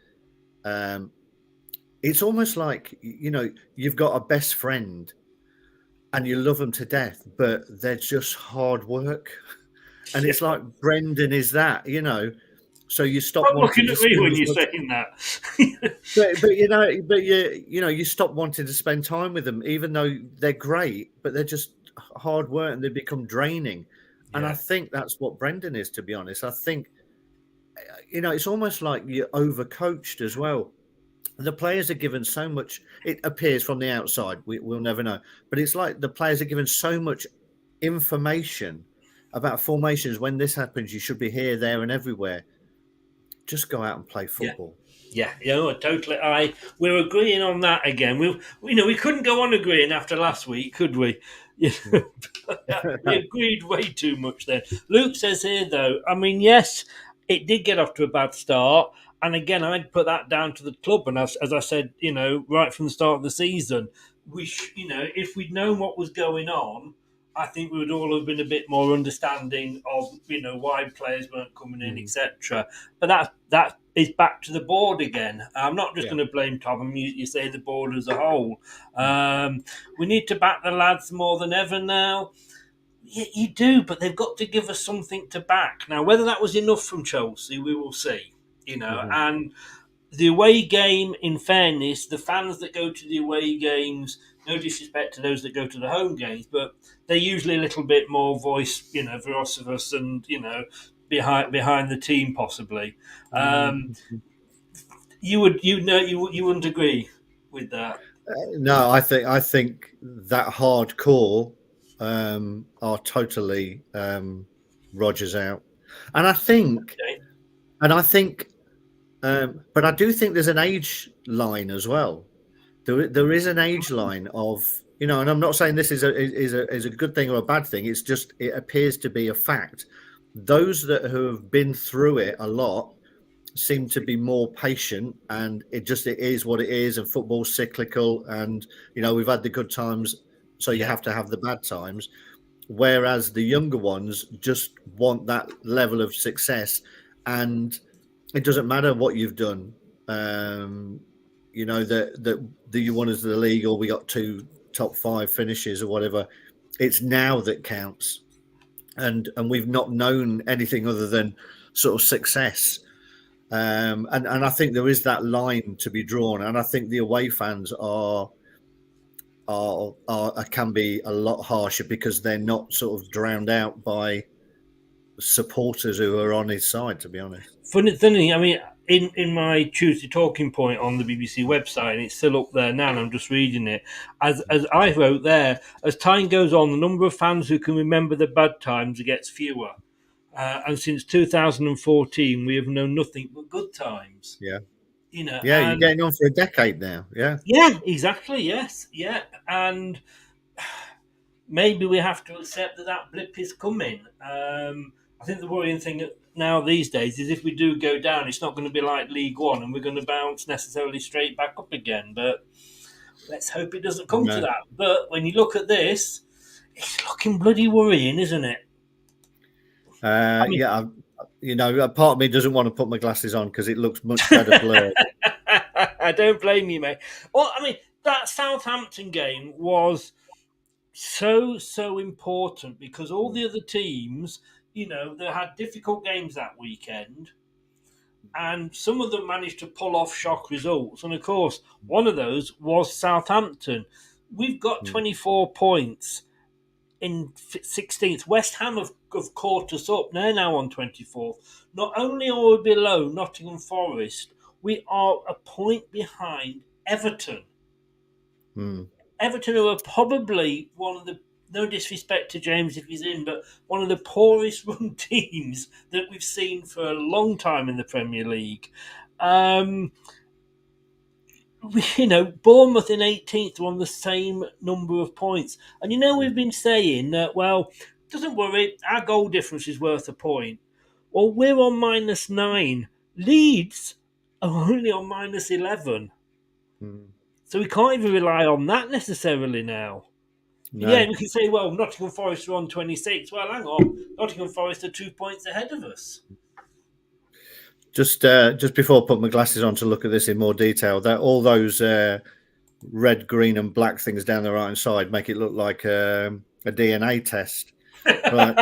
It's almost like you've got a best friend, and you love them to death, but they're just hard work, and it's like Brendan is that. So you stop wanting to spend when you're saying that. but you stop wanting to spend time with them, even though they're great, but they're just hard work and they become draining. And I think that's what Brendan is, to be honest. I think it's almost like you're overcoached as well. The players are given so much. It appears from the outside. We'll never know, but it's like the players are given so much information about formations. When this happens, you should be here, there, and everywhere. Just go out and play football. Yeah, totally. We're agreeing on that again. We couldn't go on agreeing after last week, could we? We agreed way too much then. Luke says here, though, I mean, yes, it did get off to a bad start. And again, I'd put that down to the club. And as I said, right from the start of the season, if we'd known what was going on, I think we would all have been a bit more understanding of, why players weren't coming in, etc. But that is back to the board again. I'm not just going to blame Tom. You say the board as a whole. We need to back the lads more than ever now. You do, but they've got to give us something to back. Now, whether that was enough from Chelsea, we will see. And the away game, in fairness, the fans that go to the away games, no disrespect to those that go to the home games, but they're usually a little bit more vociferous and, behind the team possibly. You wouldn't agree with that. No, I think that hardcore are totally Rodgers out, and I think, but I do think there's an age line as well. There is an age line of, and I'm not saying this is a good thing or a bad thing. It's just it appears to be a fact. Those that have been through it a lot seem to be more patient, and it is what it is, and football's cyclical, and we've had the good times, so you have to have the bad times, whereas the younger ones just want that level of success, and it doesn't matter what you've done, that you won as the league, or we got 2 top 5 finishes or whatever. It's now that counts, and we've not known anything other than sort of success. And I think there is that line to be drawn, and I think the away fans can be a lot harsher because they're not sort of drowned out by supporters who are on his side. To be honest, Funny thing, I mean, in my Tuesday talking point on the BBC website, and it's still up there now, and I'm just reading it. As I wrote there, as time goes on, the number of fans who can remember the bad times gets fewer. And since 2014, we have known nothing but good times. Yeah. You're getting on for a decade now. Yeah. Yeah, exactly. Yes. Yeah. And maybe we have to accept that blip is coming. I think the worrying thing now these days is if we do go down, it's not going to be like League One and we're going to bounce necessarily straight back up again. But let's hope it doesn't come to that. But when you look at this, it's looking bloody worrying, isn't it? Part of me doesn't want to put my glasses on because it looks much better blurred. I don't blame you, mate. Well, I mean, that Southampton game was so important because all the other teams, they had difficult games that weekend, and some of them managed to pull off shock results. And of course, one of those was Southampton. We've got 24 points in 16th. West Ham have caught us up. They're now on 24th. Not only are we below Nottingham Forest, we are a point behind Everton. Everton, who are probably one of the, no disrespect to James if he's in, but one of the poorest run teams that we've seen for a long time in the Premier League. Bournemouth in 18th are on the same number of points. And we've been saying that, well, doesn't worry, our goal difference is worth a point. Well, we're on -9. Leeds are only on -11. So we can't even rely on that necessarily now. No. Yeah, we can say, well, Nottingham Forest are on 26. Well, hang on. Nottingham Forest are 2 points ahead of us. Just before I put my glasses on to look at this in more detail, that all those red, green, and black things down the right hand side make it look like a DNA test. Right.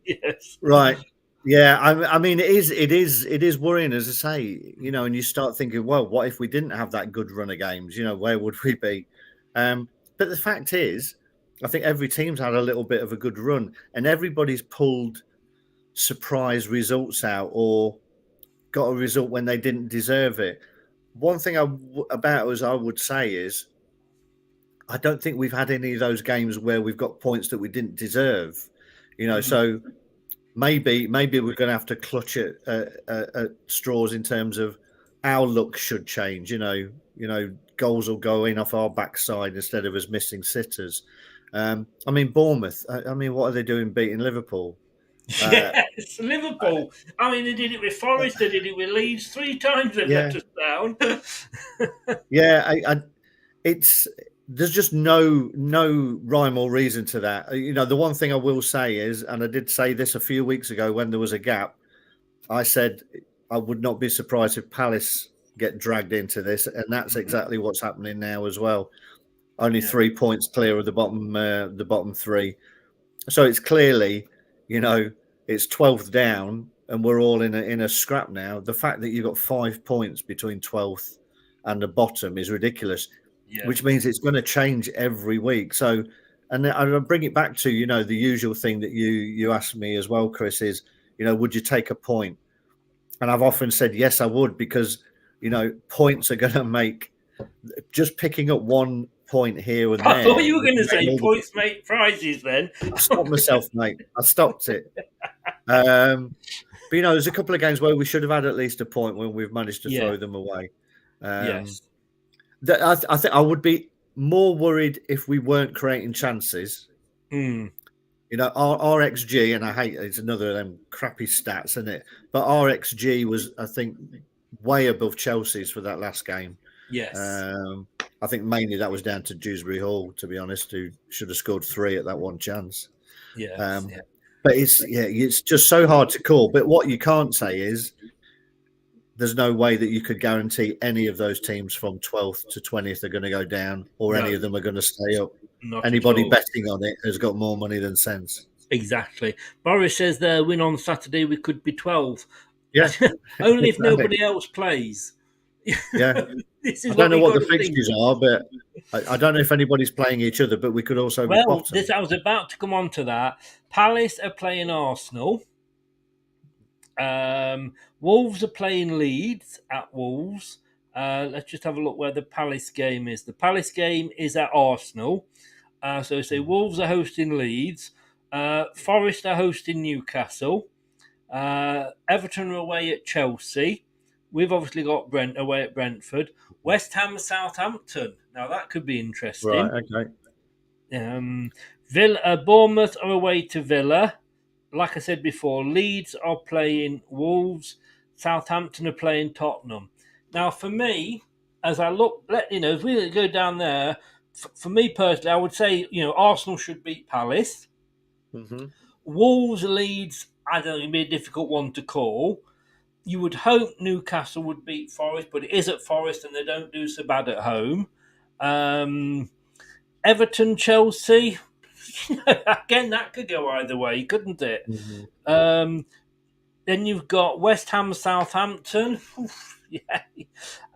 Yes. Right. Yeah. I mean, it is worrying, as I say. And you start thinking, well, what if we didn't have that good run of games? Where would we be? But the fact is, I think every team's had a little bit of a good run, and everybody's pulled surprise results out or got a result when they didn't deserve it. One thing about us, I would say, is I don't think we've had any of those games where we've got points that we didn't deserve. So maybe we're going to have to clutch at straws in terms of our luck should change. Goals will go in off our backside instead of us missing sitters. Bournemouth. What are they doing beating Liverpool? Yes, Liverpool. They did it with Forest. They did it with Leeds 3 times. They let us down. There's just no rhyme or reason to that. The one thing I will say is, and I did say this a few weeks ago when there was a gap, I said I would not be surprised if Palace get dragged into this, and that's exactly what's happening now as well. only 3 points clear of the bottom three. So it's clearly, it's 12th down, and we're all in a scrap now. The fact that you've got 5 points between 12th and the bottom is ridiculous, which means it's going to change every week. So, and I'll bring it back to, the usual thing that you asked me as well, Chris, is, would you take a point? And I've often said, yes, I would, because, points are going to make, just picking up 1 point here and there. I thought you were going to say points make prizes then. I stopped myself, mate. I stopped it. But, there's a couple of games where we should have had at least a point when we've managed to throw them away. Yes. I think I would be more worried if we weren't creating chances. Our XG, and I hate it's another of them crappy stats, isn't it? But our XG was, I think, way above Chelsea's for that last game. Yes. I think mainly that was down to Dewsbury Hall, to be honest, who should have scored 3 at that one chance. But it's just so hard to call. But what you can't say is there's no way that you could guarantee any of those teams from 12th to 20th are going to go down, or any of them are going to stay up. Anybody betting on it has got more money than sense. Exactly. Boris says their win on Saturday, we could be 12. Yeah. Only if nobody else plays. Yeah. I don't know what the fixtures are, but I don't know if anybody's playing each other, but we could also be bottom. I was about to come on to that. Palace are playing Arsenal. Wolves are playing Leeds at Wolves. Let's just have a look where the Palace game is. The Palace game is at Arsenal. So say Wolves are hosting Leeds. Forest are hosting Newcastle. Everton are away at Chelsea. We've obviously got Brent away at Brentford. West Ham, Southampton. Now that could be interesting. Right, okay. Bournemouth are away to Villa. Like I said before, Leeds are playing Wolves. Southampton are playing Tottenham. Now, for me, as I look, if we go down there, for me personally, I would say, Arsenal should beat Palace. Mm-hmm. Wolves, Leeds, I don't know, it'd be a difficult one to call. You would hope Newcastle would beat Forest, but it is at Forest and they don't do so bad at home. Everton, Chelsea, again, that could go either way, couldn't it? Mm-hmm. Then you've got West Ham, Southampton.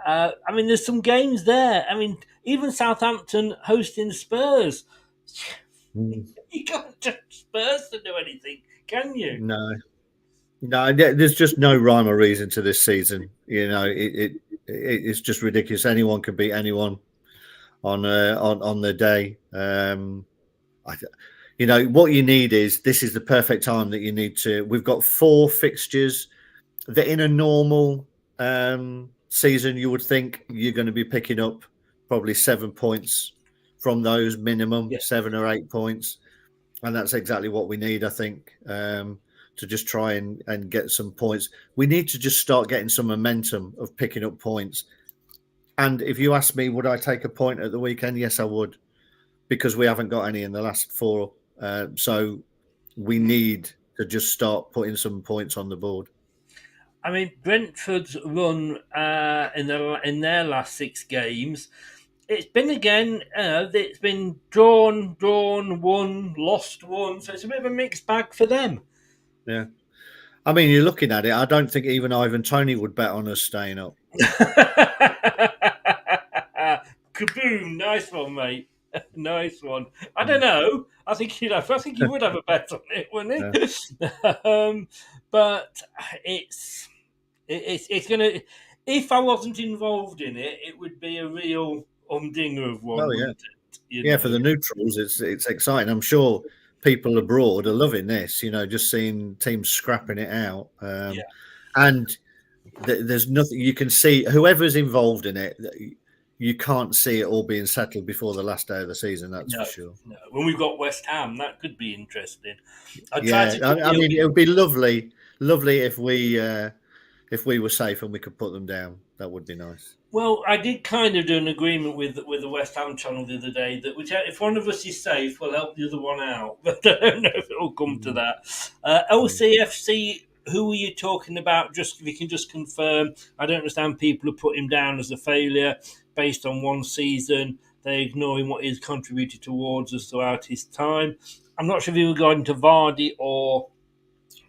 There's some games there. Even Southampton hosting Spurs. You can't trust Spurs to do anything, can you? No, there's just no rhyme or reason to this season. It's just ridiculous. Anyone can beat anyone on the day. What you need is, this is the perfect time that you need to. We've got 4 fixtures that in a normal season you would think you're going to be picking up probably 7 points from those minimum, 7 or 8 points, and that's exactly what we need, I think. To just try and get some points. We need to just start getting some momentum of picking up points. And if you ask me, would I take a point at the weekend? Yes, I would, because we haven't got any in the last 4. So we need to just start putting some points on the board. Brentford's run in their last 6 games, it's been it's been drawn, won, lost, won. So it's a bit of a mixed bag for them. Yeah. You're looking at it. I don't think even Ivan Toney would bet on us staying up. Kaboom! Nice one, mate. Nice one. I don't know. I think he would have a bet on it, wouldn't he? Yeah. But it's gonna. If I wasn't involved in it, it would be a real humdinger of one. Oh yeah. For the neutrals, it's exciting. I'm sure people abroad are loving this, just seeing teams scrapping it out. And there's nothing you can see. Whoever's involved in it, you can't see it all being settled before the last day of the season. That's for sure. No. When we've got West Ham, that could be interesting. It would be lovely if we were safe and we could put them down. That would be nice. Well, I did kind of do an agreement with the West Ham channel the other day that if one of us is safe, we'll help the other one out. But I don't know if it will come to that. LCFC, who are you talking about? Just if you can just confirm. I don't understand people who put him down as a failure based on one season. they're ignoring what he's contributed towards us throughout his time. I'm not sure if he was going to Vardy or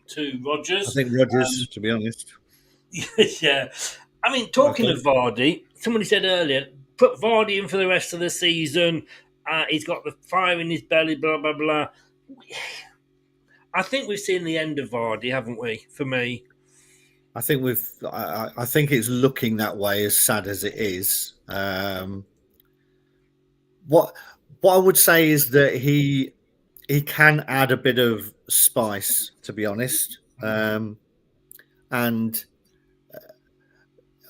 to Rodgers. I think Rodgers, to be honest. Yeah. I mean, talking of Vardy, somebody said earlier, put Vardy in for the rest of the season. He's got the fire in his belly, blah, blah, blah. I think we've seen the end of Vardy, haven't we, for me? I think I think it's looking that way, as sad as it is. What I would say is that he can add a bit of spice, to be honest. And I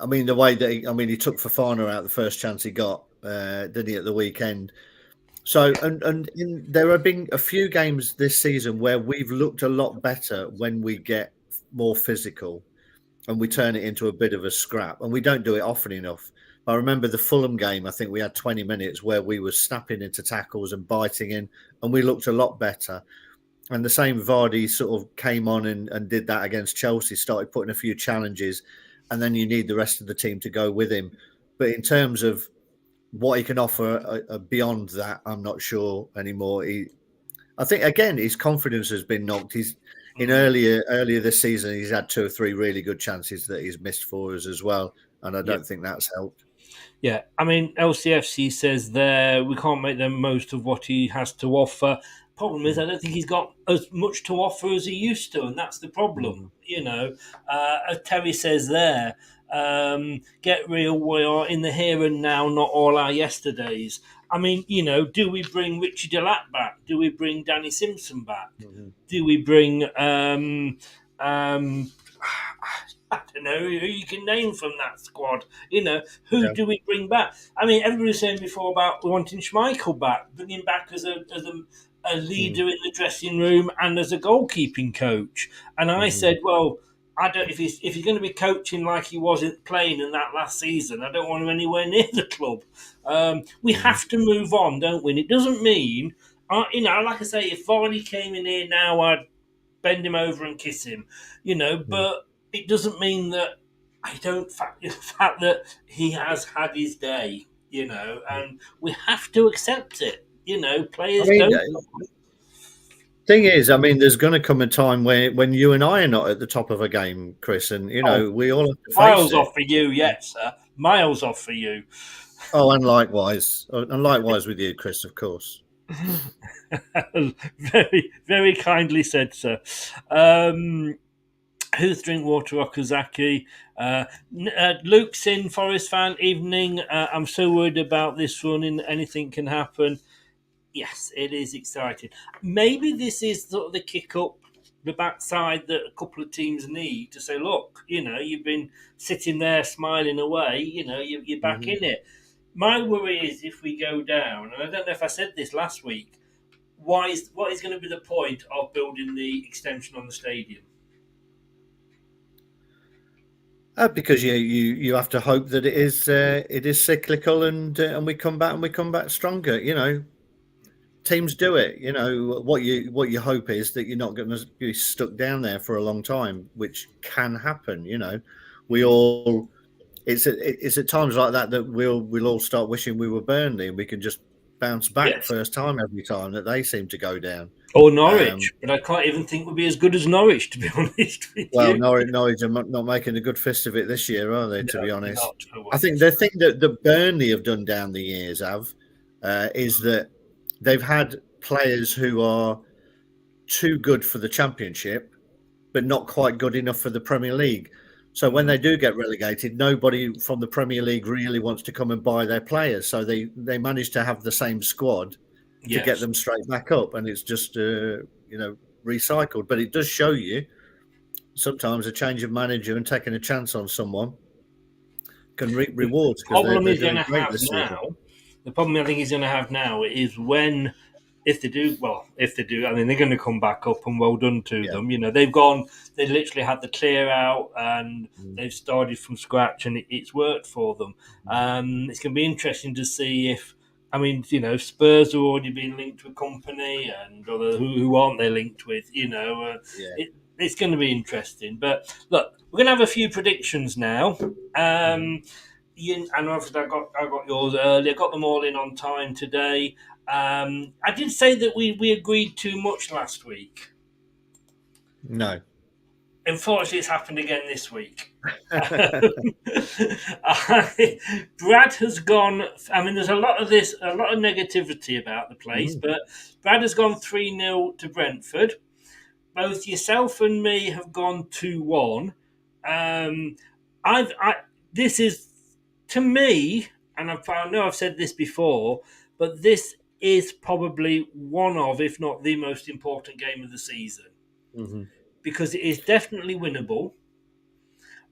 mean, the way that he took Fofana out the first chance he got, didn't he, at the weekend? So, there have been a few games this season where we've looked a lot better when we get more physical and we turn it into a bit of a scrap, and we don't do it often enough. I remember the Fulham game. I think we had 20 minutes where we were snapping into tackles and biting in, and we looked a lot better. And the same Vardy sort of came on and did that against Chelsea, started putting a few challenges, and then you need the rest of the team to go with him. But in terms of what he can offer beyond that, I'm not sure anymore. I think, again, his confidence has been knocked. He's in earlier this season, he's had 2 or 3 really good chances that he's missed for us as well, and I don't think that's helped. Yeah, I mean, LCFC says there we can't make the most of what he has to offer. Problem is, I don't think he's got as much to offer as he used to, and that's the problem. You know, as Terry says there, get real. We are in the here and now, not all our yesterdays. I mean, you know, do we bring Richie Delatte back? Do we bring Danny Simpson back? Do we bring I don't know who you can name from that squad. You know, who do we bring back? I mean, everybody was saying before about wanting Schmeichel back, bring him back as a leader in the dressing room and as a goalkeeping coach. And I said, well, I don't. If he's going to be coaching like he wasn't playing in that last season, I don't want him anywhere near the club. We have to move on, don't we? And it doesn't mean, you know, like I say, if Vardy came in here now, I'd bend him over and kiss him, you know. But it doesn't mean that I don't factor the fact that he has had his day, you know, and we have to accept it. You know, players don't. Thing is, I mean, there's going to come a time when you and I are not at the top of a game, Chris, and you know we all have to face miles it. off for you, yes, sir. Miles off for you. Oh, and likewise with you, Chris, of course. Very, very kindly said, sir. Who's Drinkwater Okazaki? Luke's in, Forest fan. Evening. I'm so worried about this running. Anything can happen. Yes, it is exciting. Maybe this is sort of the kick up the backside that a couple of teams need to say, look, you know, you've been sitting there smiling away, you know, you're back in it. My worry is if we go down, and I don't know if I said this last week, what is going to be the point of building the extension on the stadium? Because you have to hope that it is cyclical and we come back stronger. You know, teams do it. You know what you hope is that you're not going to be stuck down there for a long time, which can happen. You know, we all. It's at times like that we'll all start wishing we were Burnley and we can just bounce back first time every time that they seem to go down. Or Norwich, but I can't even think we'd be as good as Norwich, to be honest with well, you. Norwich are not making a good fist of it this year, are they, to be honest? I think the thing that Burnley have done down the years, is that they've had players who are too good for the Championship, but not quite good enough for the Premier League. So when they do get relegated, nobody from the Premier League really wants to come and buy their players. So they manage to have the same squad to get them straight back up, and it's just recycled. But it does show you sometimes a change of manager and taking a chance on someone can reap rewards. The problem he's going to have now, the problem I think he's going to have now is if they do, I mean, they're going to come back up, and well done to them. You know, they literally had the clear out and they've started from scratch, and it's worked for them. It's going to be interesting to see if, I mean, you know, Spurs are already being linked to a company, and who aren't they linked with? You know, it's going to be interesting. But look, we're going to have a few predictions now. and obviously I got yours early. I got them all in on time today. I did say that we agreed too much last week. No. Unfortunately, it's happened again this week. Brad has gone. I mean, there's a lot of negativity about the place, but Brad has gone 3-0 to Brentford. Both yourself and me have gone 2-1. This is, to me, and I know I've said this before, but this is probably one of, if not the most important game of the season. Mm-hmm. Because it is definitely winnable.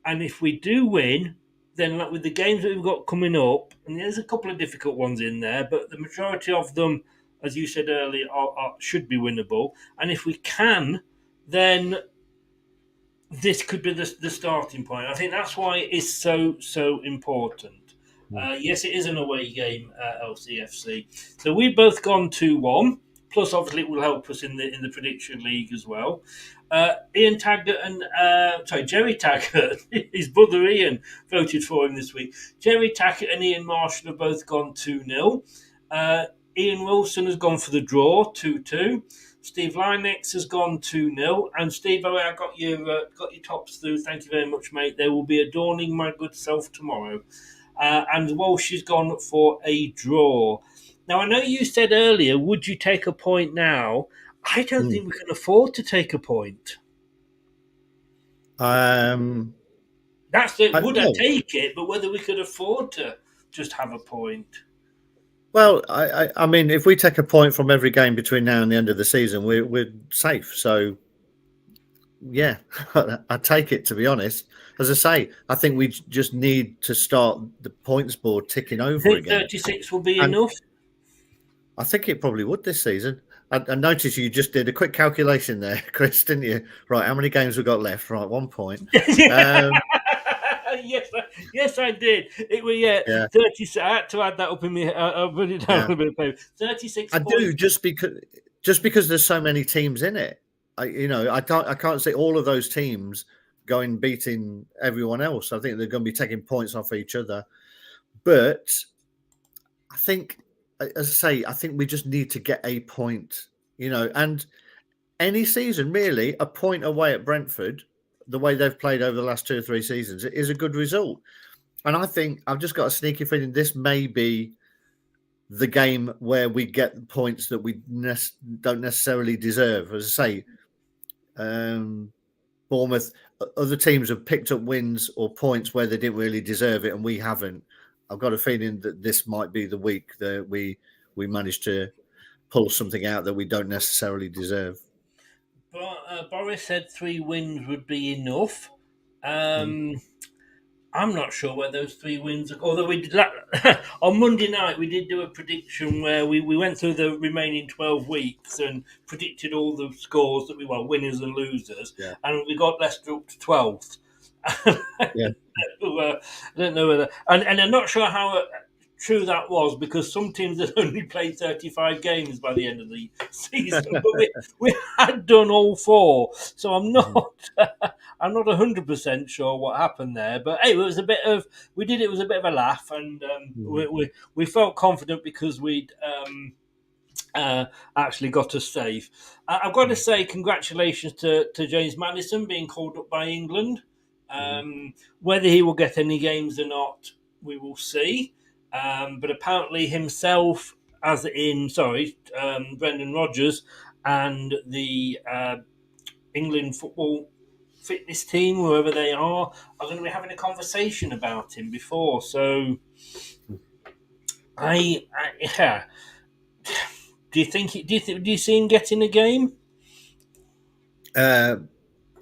And if we do win, then like with the games that we've got coming up, and there's a couple of difficult ones in there, but the majority of them, as you said earlier, should be winnable. And if we can, then this could be the starting point. I think that's why it is so important. Yes, it is an away game, LCFC. So we've both gone 2-1. Plus, obviously, it will help us in the prediction league as well. Ian Taggart and Jerry Taggart, his brother Ian voted for him this week. Jerry Taggart and Ian Marshall have both gone 2-0. Ian Wilson has gone for the draw, 2-2. Steve Lynex has gone 2-0. And Steve, I got your tops through. Thank you very much, mate. They will be adorning my good self tomorrow. And Walsh has gone for a draw. Now, I know you said earlier, would you take a point now? I don't think we can afford to take a point. That's it. Would I take it? But whether we could afford to just have a point. Well, I mean, if we take a point from every game between now and the end of the season, we're safe. So, yeah, I take it, to be honest. As I say, I think we just need to start the points board ticking over again. 36 will be enough? I think it probably would this season. I noticed you just did a quick calculation there, Chris, didn't you? Right, how many games we got left? Right, 1 point. Yes, I did. It was 30. I had to add that up in me. I'll put it down a bit of paper. 36. I do just because there's so many teams in it. I can't see all of those teams going beating everyone else. I think they're going to be taking points off each other. But I think, as I say, I think we just need to get a point, and any season, really, a point away at Brentford, the way they've played over the last 2 or 3 seasons, it is a good result. And I think I've just got a sneaky feeling this may be the game where we get points that we don't necessarily deserve. As I say, Bournemouth, other teams have picked up wins or points where they didn't really deserve it, and we haven't. I've got a feeling that this might be the week that we managed to pull something out that we don't necessarily deserve. But Boris said 3 wins would be enough. I'm not sure where those 3 wins are. Although we did on Monday night, we did do a prediction where we went through the remaining 12 weeks and predicted all the scores that we were winners and losers, and we got Leicester up to 12th. Yeah. I don't know whether, and I'm not sure how true that was, because some teams had only played 35 games by the end of the season, but we had done all 4. So I'm not 100% sure what happened there. But hey, it was a bit of a laugh, and we felt confident because we'd actually got us safe. I've got to say congratulations to James Maddison being called up by England. Whether he will get any games or not, we will see. But apparently himself, Brendan Rodgers and the England football fitness team, whoever they are going to be having a conversation about him before. So, do you see him getting a game?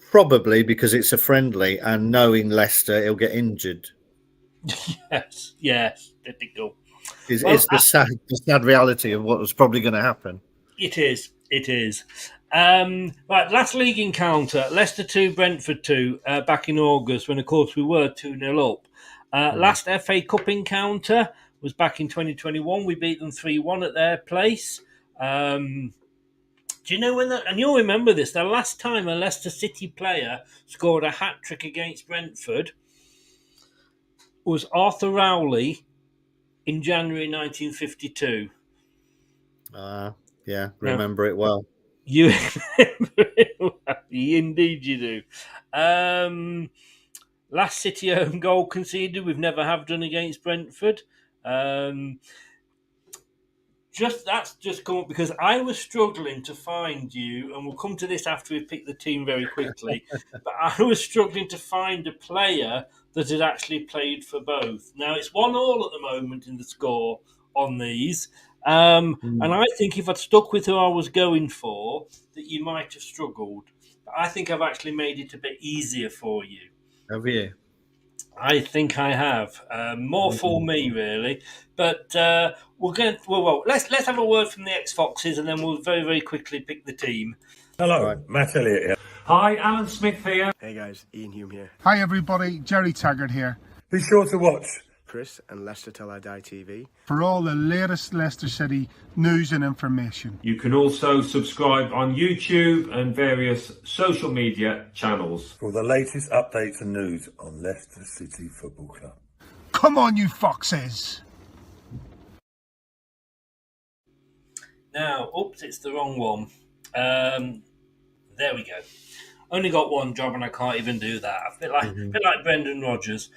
Probably, because it's a friendly, and knowing Leicester, he'll get injured. Yes, typical. It's the sad reality of what was probably going to happen. It is. Right, last league encounter, Leicester 2, Brentford 2, back in August, when, of course, we were 2-0 up. Last FA Cup encounter was back in 2021. We beat them 3-1 at their place. Do you know when and you'll remember this, the last time a Leicester City player scored a hat-trick against Brentford, was Arthur Rowley in January 1952. Yeah, remember it well. You remember it well. Indeed you do. Last City home goal conceded, we've never have done against Brentford. That's just come up because I was struggling to find you, and we'll come to this after we pick the team very quickly, but I was struggling to find a player that had actually played for both. Now, it's 1-1 at the moment in the score on these, and I think if I'd stuck with who I was going for, that you might have struggled. But I think I've actually made it a bit easier for you. Have you? I think I have. More for me, really. But we're going. Well, let's have a word from the X Foxes, and then we'll very, very quickly pick the team. Hello, Matt Elliott here. Hi, Alan Smith here. Hey guys, Ian Hume here. Hi everybody, Jerry Taggart here. Be sure to watch Chris and Leicester Till I Die TV for all the latest Leicester City news and information. You can also subscribe on YouTube and various social media channels for the latest updates and news on Leicester City Football Club. Come on, you foxes! Now, oops, it's the wrong one. There we go. Only got one job and I can't even do that. A bit like Brendan Rodgers.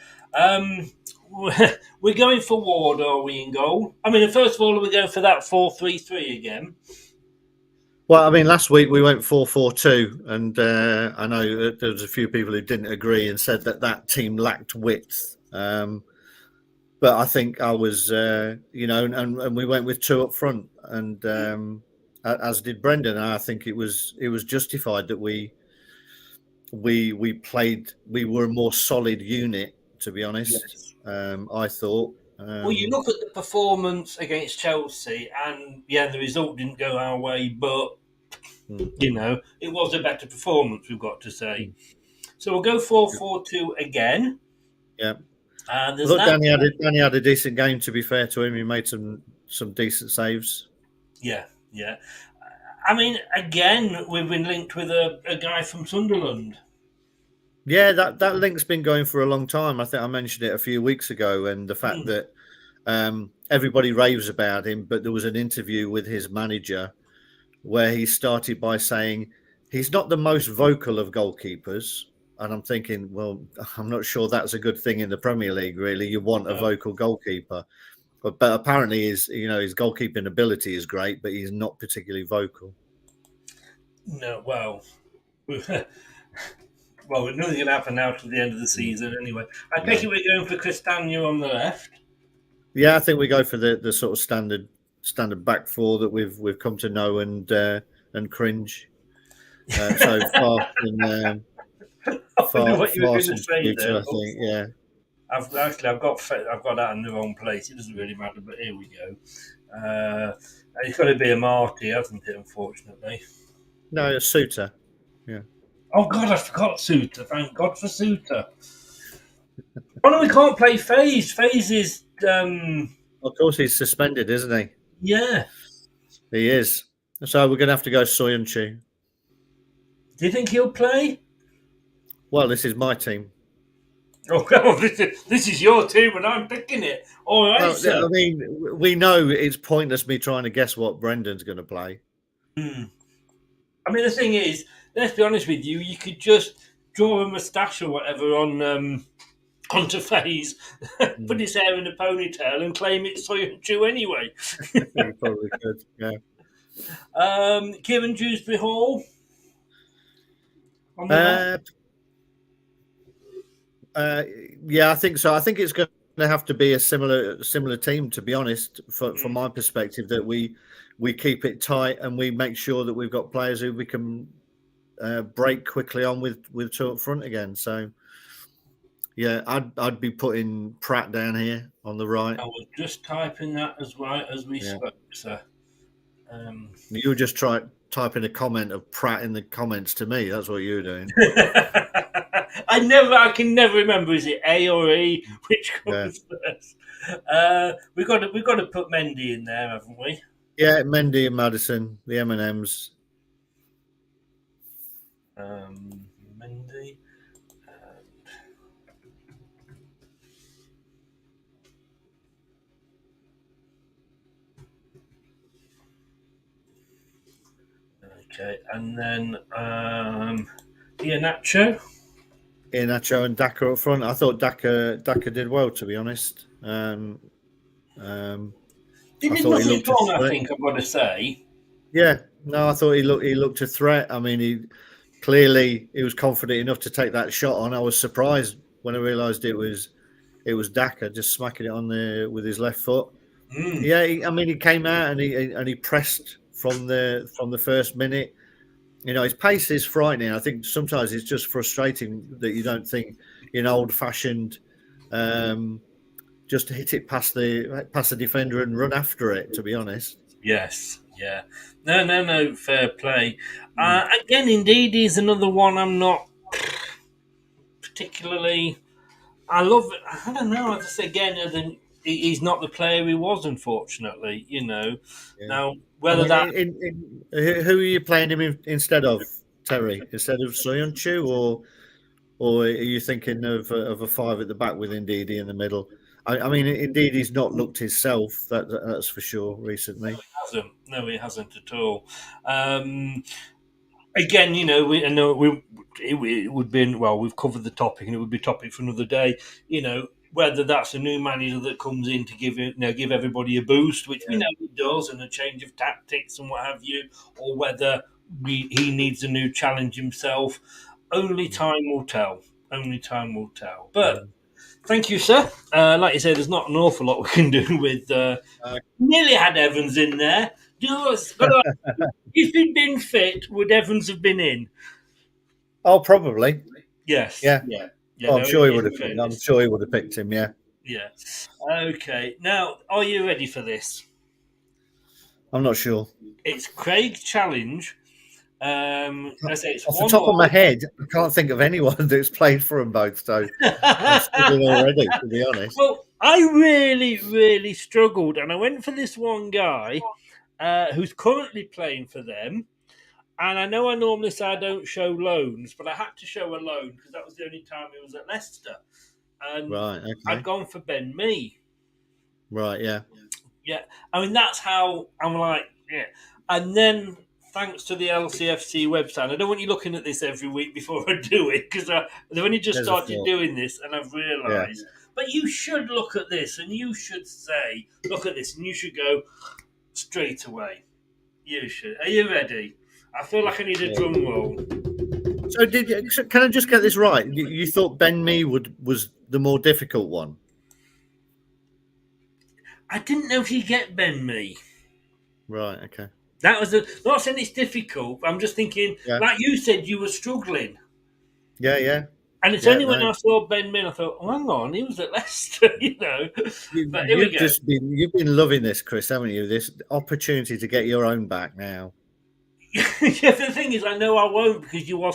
We're going for Ward, are we, in goal? I mean, first of all, are we going for that 4-3-3 again? Well, I mean, last week we went 4-4-2, and I know that there was a few people who didn't agree and said that team lacked width. But I think I was, and we went with two up front, and as did Brendan. And I think it was justified that we played. We were a more solid unit, to be honest. Yes. I thought. Well, you look at the performance against Chelsea, and the result didn't go our way, but it was a better performance, we've got to say. So we'll go 4-4-2 again. Yeah. Look, Danny had a decent game, to be fair to him. He made some decent saves. Yeah. I mean, again, we've been linked with a guy from Sunderland. Yeah, that link's been going for a long time. I think I mentioned it a few weeks ago, and the fact that everybody raves about him, but there was an interview with his manager where he started by saying he's not the most vocal of goalkeepers. And I'm thinking, well, I'm not sure that's a good thing in the Premier League, really. You want a vocal goalkeeper. But apparently his goalkeeping ability is great, but he's not particularly vocal. No, well, nothing's going to happen now till the end of the season anyway. I think we're going for Castagna on the left. Yeah, I think we go for the sort of standard back four that we've come to know and cringe. So far from what you were going to say there. I think, yeah. I've got that in the wrong place. It doesn't really matter, but here we go. It's got to be a Marty, hasn't it? Unfortunately. No, a Suter. Yeah. Oh God, I forgot Suter. Thank God for Suter. Oh no, we can't play FaZe. FaZe is. Of course, he's suspended, isn't he? Yeah. He is. So we're going to have to go Soyuncu. Do you think he'll play? Well, this is my team. Oh, well, this is your team, and I'm picking it. All right, sir. I mean, we know it's pointless me trying to guess what Brendan's going to play. I mean, the thing is, let's be honest with you. You could just draw a moustache or whatever onto FaZe, put his hair in a ponytail, and claim it's Soyuncu anyway. You probably could, yeah. Kieran Dewsbury Hall. Yeah, I think so. I think it's going to have to be a similar team, to be honest, from my perspective, that we keep it tight and we make sure that we've got players who we can break quickly on with two up front again. So, yeah, I'd be putting Pratt down here on the right. I was just typing that as we spoke, sir. You were just typing a comment of Pratt in the comments to me. That's what you were doing. I can never remember. Is it A or E? Which comes first? We've got to put Mendy in there, haven't we? Yeah, Mendy and Maddison, the M&Ms. Mendy. Okay, and then Iheanacho. Iheanacho and Daka up front. I thought Daka did well, to be honest. He I did thought he nothing looked a wrong, I threat. think, I've got to say. Yeah, no, I thought he looked a threat. I mean, he was confident enough to take that shot on. I was surprised when I realised it was Daka just smacking it on with his left foot. Yeah, he came out and he pressed from the first minute. You know, his pace is frightening. I think sometimes it's just frustrating that you don't think in old-fashioned, just to hit it past the defender and run after it. To be honest. Yes, yeah. No, fair play. Again, indeed, he's another one I'm not particularly. I love it. I don't know. I just again, he's not the player he was, unfortunately. You know. Yeah. Now, whether who are you playing him instead of, Terry? Instead of Soyuncu, or are you thinking of a five at the back with Ndidi in the middle? I mean, indeed, he's not looked himself. That's for sure. Recently, No, he hasn't at all. Again, you know, it would be we've covered the topic, and it would be a topic for another day. You know, whether that's a new manager that comes in to give everybody a boost, which we know he does, and a change of tactics and what have you, or whether he needs a new challenge himself. Only time will tell. Only time will tell. But thank you, sir. Like you say, there's not an awful lot we can do with. Nearly had Evans in there. You know, if he'd been fit, would Evans have been in? Oh, probably. Yes. Yeah. Yeah, I'm sure he would have. I'm sure he would have picked him. Yeah. Yeah. Okay. Now, are you ready for this? I'm not sure. It's Craig's challenge. I say it's Off the top of my head, I can't think of anyone that's played for them both. So I'm struggling already, to be honest. Well, I really, really struggled, and I went for this one guy who's currently playing for them. And I know I normally say I don't show loans, but I had to show a loan because that was the only time he was at Leicester. And Right. Okay. I'd gone for Ben Mee. Right. Yeah. Yeah. I mean, that's how I'm like, yeah. And then, thanks to the LCFC website, I don't want you looking at this every week before I do it because they've only just started doing this and I've realised. Yeah. But you should look at this and you should say, look at this, and you should go straight away. You should. Are you ready? I feel like I need a drum roll. So can I just get this right? You thought Ben Mee was the more difficult one? I didn't know if you get Ben Mee. Right. Okay. That was not saying it's difficult. I'm just thinking, like you said, you were struggling. Yeah. Yeah. And it's only when I saw Ben Mee, I thought, oh, hang on, he was at Leicester, you know. But here we go. You've been loving this, Chris, haven't you? This opportunity to get your own back now. Yeah, the thing is, I know I won't because you are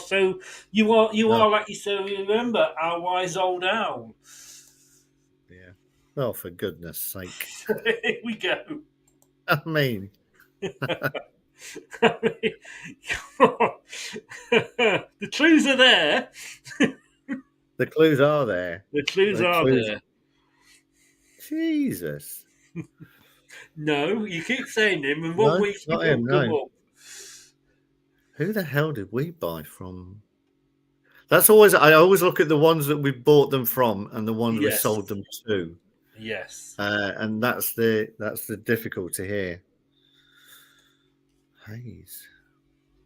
like you said. Remember our wise old owl. Yeah. Well, for goodness' sake. Here we go. I mean. Come on. The clues are there. The clues are there. The clues are there. Jesus. No, you keep saying him, and 1 week you won't come up. Who the hell did we buy from? I always look at the ones that we bought them from and the ones we sold them to. Yes. And that's the difficulty here. Hayes.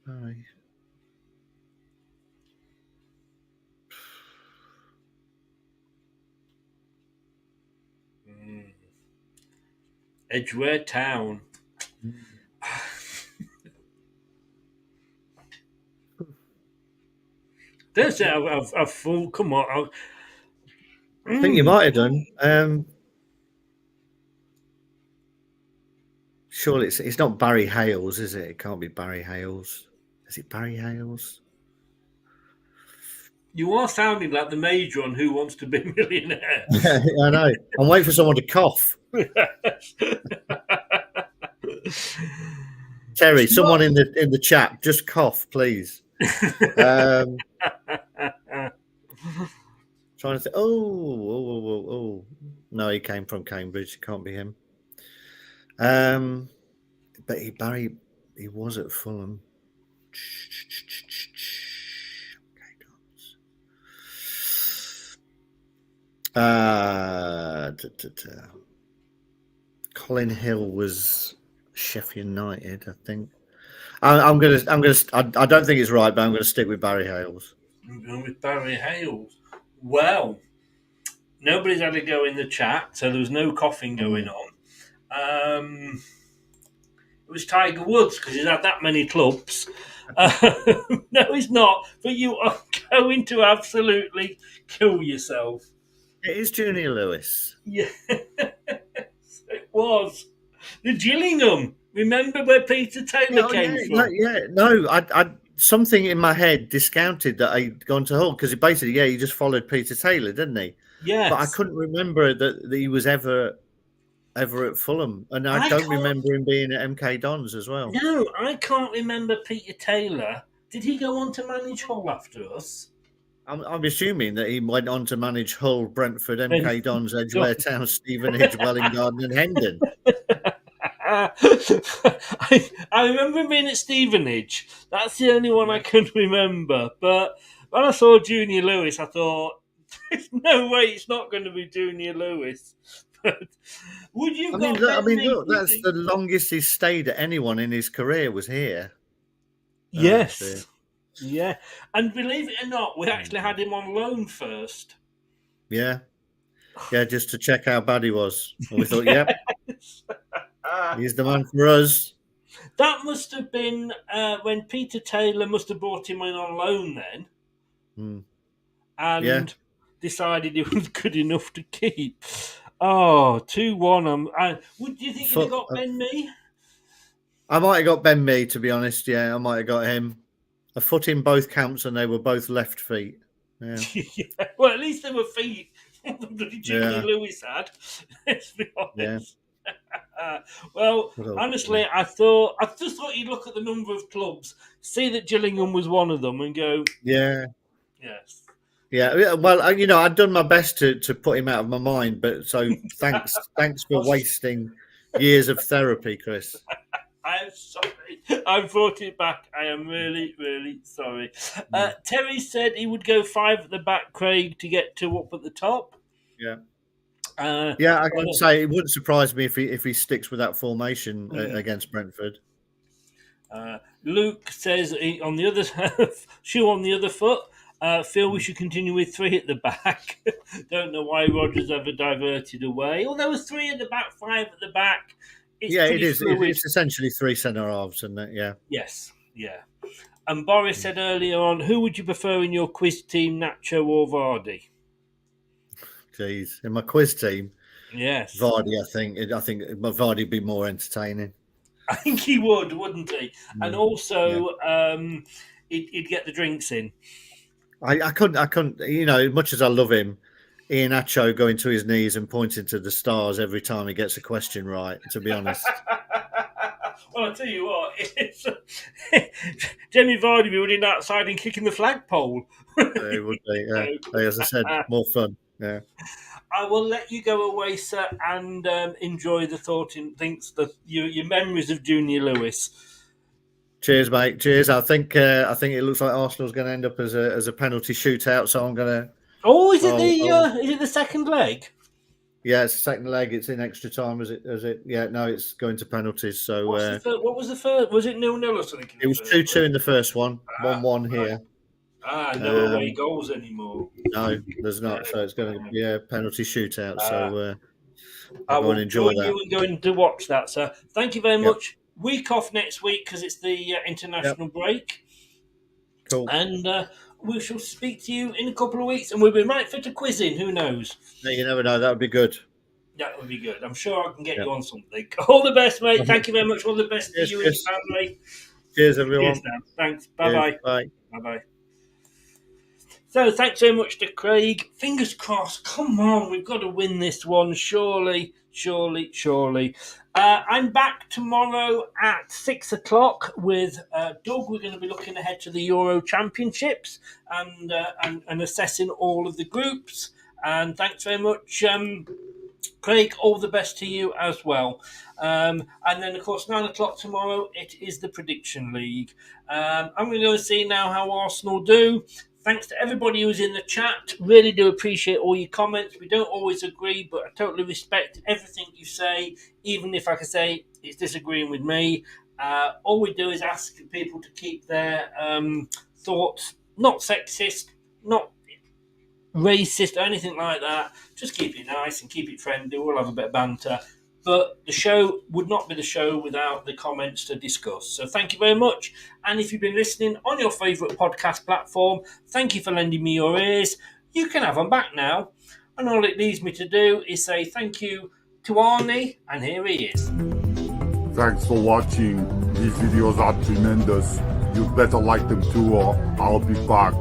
Bye. Edgware Town. Don't say I've full. Come on. I think you might have done. Surely it's not Barry Hales, is it? It can't be Barry Hales. Is it Barry Hales? You are sounding like the major on Who Wants to Be a Millionaire. I know. I'm waiting for someone to cough. Terry, someone in the chat, just cough, please. Trying to think. Oh. No, he came from Cambridge. It can't be him. But he was at Fulham. Colin Hill was Sheffield United, I think. I don't think it's right, but I'm gonna stick with Barry Hales. I'm going with Barry Hales. Well, nobody's had a go in the chat, so there was no coughing going on. It was Tiger Woods because he's had that many clubs. No, he's not. But you are going to absolutely kill yourself. It is Junior Lewis. Yeah, it was. The Gillingham. Remember where Peter Taylor came from? I something in my head discounted that I'd gone to Hull because he just followed Peter Taylor, didn't he? Yes. But I couldn't remember that he was ever at Fulham, and I don't remember him being at MK Dons as well. No, I can't remember Peter Taylor. Did he go on to manage Hull after us? I'm assuming that he went on to manage Hull, Brentford, MK Dons, Edgware Town, Stevenage, Welling Garden, and Hendon. I remember him being at Stevenage. That's the only one I can remember. But when I saw Junior Lewis, I thought, there's no way it's not going to be Junior Lewis. But would you? Look, that's the longest he's stayed at anyone in his career was here. Yes. Yeah. And believe it or not, we actually had him on loan first. Yeah. Yeah, just to check how bad he was. And we thought, yep, he's the man for us. That must have been when Peter Taylor must have brought him in on loan then. And decided he was good enough to keep. Oh, 2-1. Do you think you'd have got Ben Mee? I might have got Ben Mee, to be honest. Yeah, I might have got him. A foot in both camps, and they were both left feet. Yeah. Yeah. Well, at least they were feet. Junior Lewis had. Let's be honest. Yeah. Well, honestly, I just thought you'd look at the number of clubs, see that Gillingham was one of them, and go, yes. Yeah, well, I'd done my best to put him out of my mind, but so thanks for wasting years of therapy, Chris. I'm sorry. I've brought it back. I am really, really sorry. Terry said he would go 5 at the back, Craig, to get 2 up at the top. Yeah. I can say it wouldn't surprise me if he sticks with that formation against Brentford. Luke says on the other shoe on the other foot. Feel we should continue with 3 at the back. Don't know why Rodgers ever diverted away. Well, there was 3 at the back, 5 at the back. It is. It's essentially 3 centre halves, isn't it? Yeah. Yes. Yeah. And Boris said earlier on, who would you prefer in your quiz team, Nacho or Vardy? Jeez, in my quiz team, yes, Vardy. I think Vardy would be more entertaining. I think he would, wouldn't he? And also, he'd get the drinks in. I couldn't. Much as I love him, Ian Acho going to his knees and pointing to the stars every time he gets a question right. To be honest. Well, I'll tell you what, it's Jamie Vardy would be running outside and kicking the flagpole. It would be. As I said, more fun. Yeah. I will let you go away, sir, and enjoy the your memories of Junior Lewis. Cheers, mate. Cheers. I think it looks like Arsenal's going to end up as a penalty shootout. So I'm going to. Oh, is it the second leg? Yeah, it's the second leg. It's in extra time. Is it? Yeah, no, it's going to penalties. So what was the first? Was it 0-0 or something? It was 2-2 in the first one. 1-1 here. No away goals anymore. No, there's not. So it's going to be a penalty shootout. So I will enjoy that. You and going to watch that, sir. Thank you very much. Week off next week because it's the international break. Cool. And we shall speak to you in a couple of weeks, and we'll be right fit to quiz in. Who knows? No, you never know. That would be good. That would be good. I'm sure I can get you on something. All the best, mate. Thank you very much. All the best to you and your family. Cheers, everyone. Cheers, Dan. Thanks. Bye-bye. Bye. Bye-bye. So, thanks so much to Craig. Fingers crossed. Come on, we've got to win this one. Surely. I'm back tomorrow at 6 o'clock with Doug. We're going to be looking ahead to the Euro Championships and assessing all of the groups. And thanks very much. Craig, all the best to you as well. And then, of course, 9 o'clock tomorrow, it is the Prediction League. I'm going to go and see now how Arsenal do. Thanks to everybody who's in the chat. Really do appreciate all your comments. We don't always agree, but I totally respect everything you say, even if I can say it's disagreeing with me. All we do is ask people to keep their thoughts not sexist, not racist or anything like that. Just keep it nice and keep it friendly. We'll have a bit of banter. But the show would not be the show without the comments to discuss. So thank you very much. And if you've been listening on your favourite podcast platform, thank you for lending me your ears. You can have them back now. And all it leaves me to do is say thank you to Arnie. And here he is. Thanks for watching. These videos are tremendous. You better like them too, or I'll be back.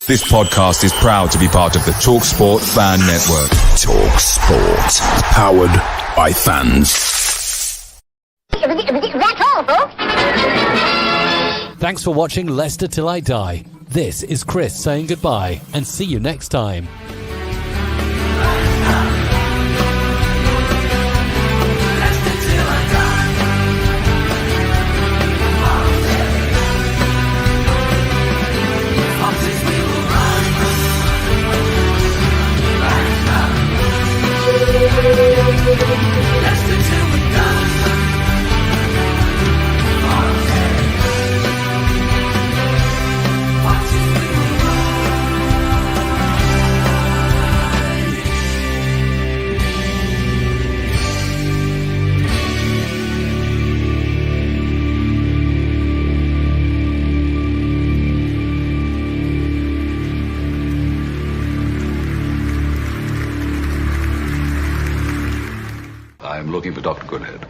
This podcast is proud to be part of the TalkSport Fan Network. TalkSport. Powered by fans. That's all, folks. Thanks for watching Leicester Till I Die. This is Chris saying goodbye and see you next time. I'm looking for Dr. Goodhead.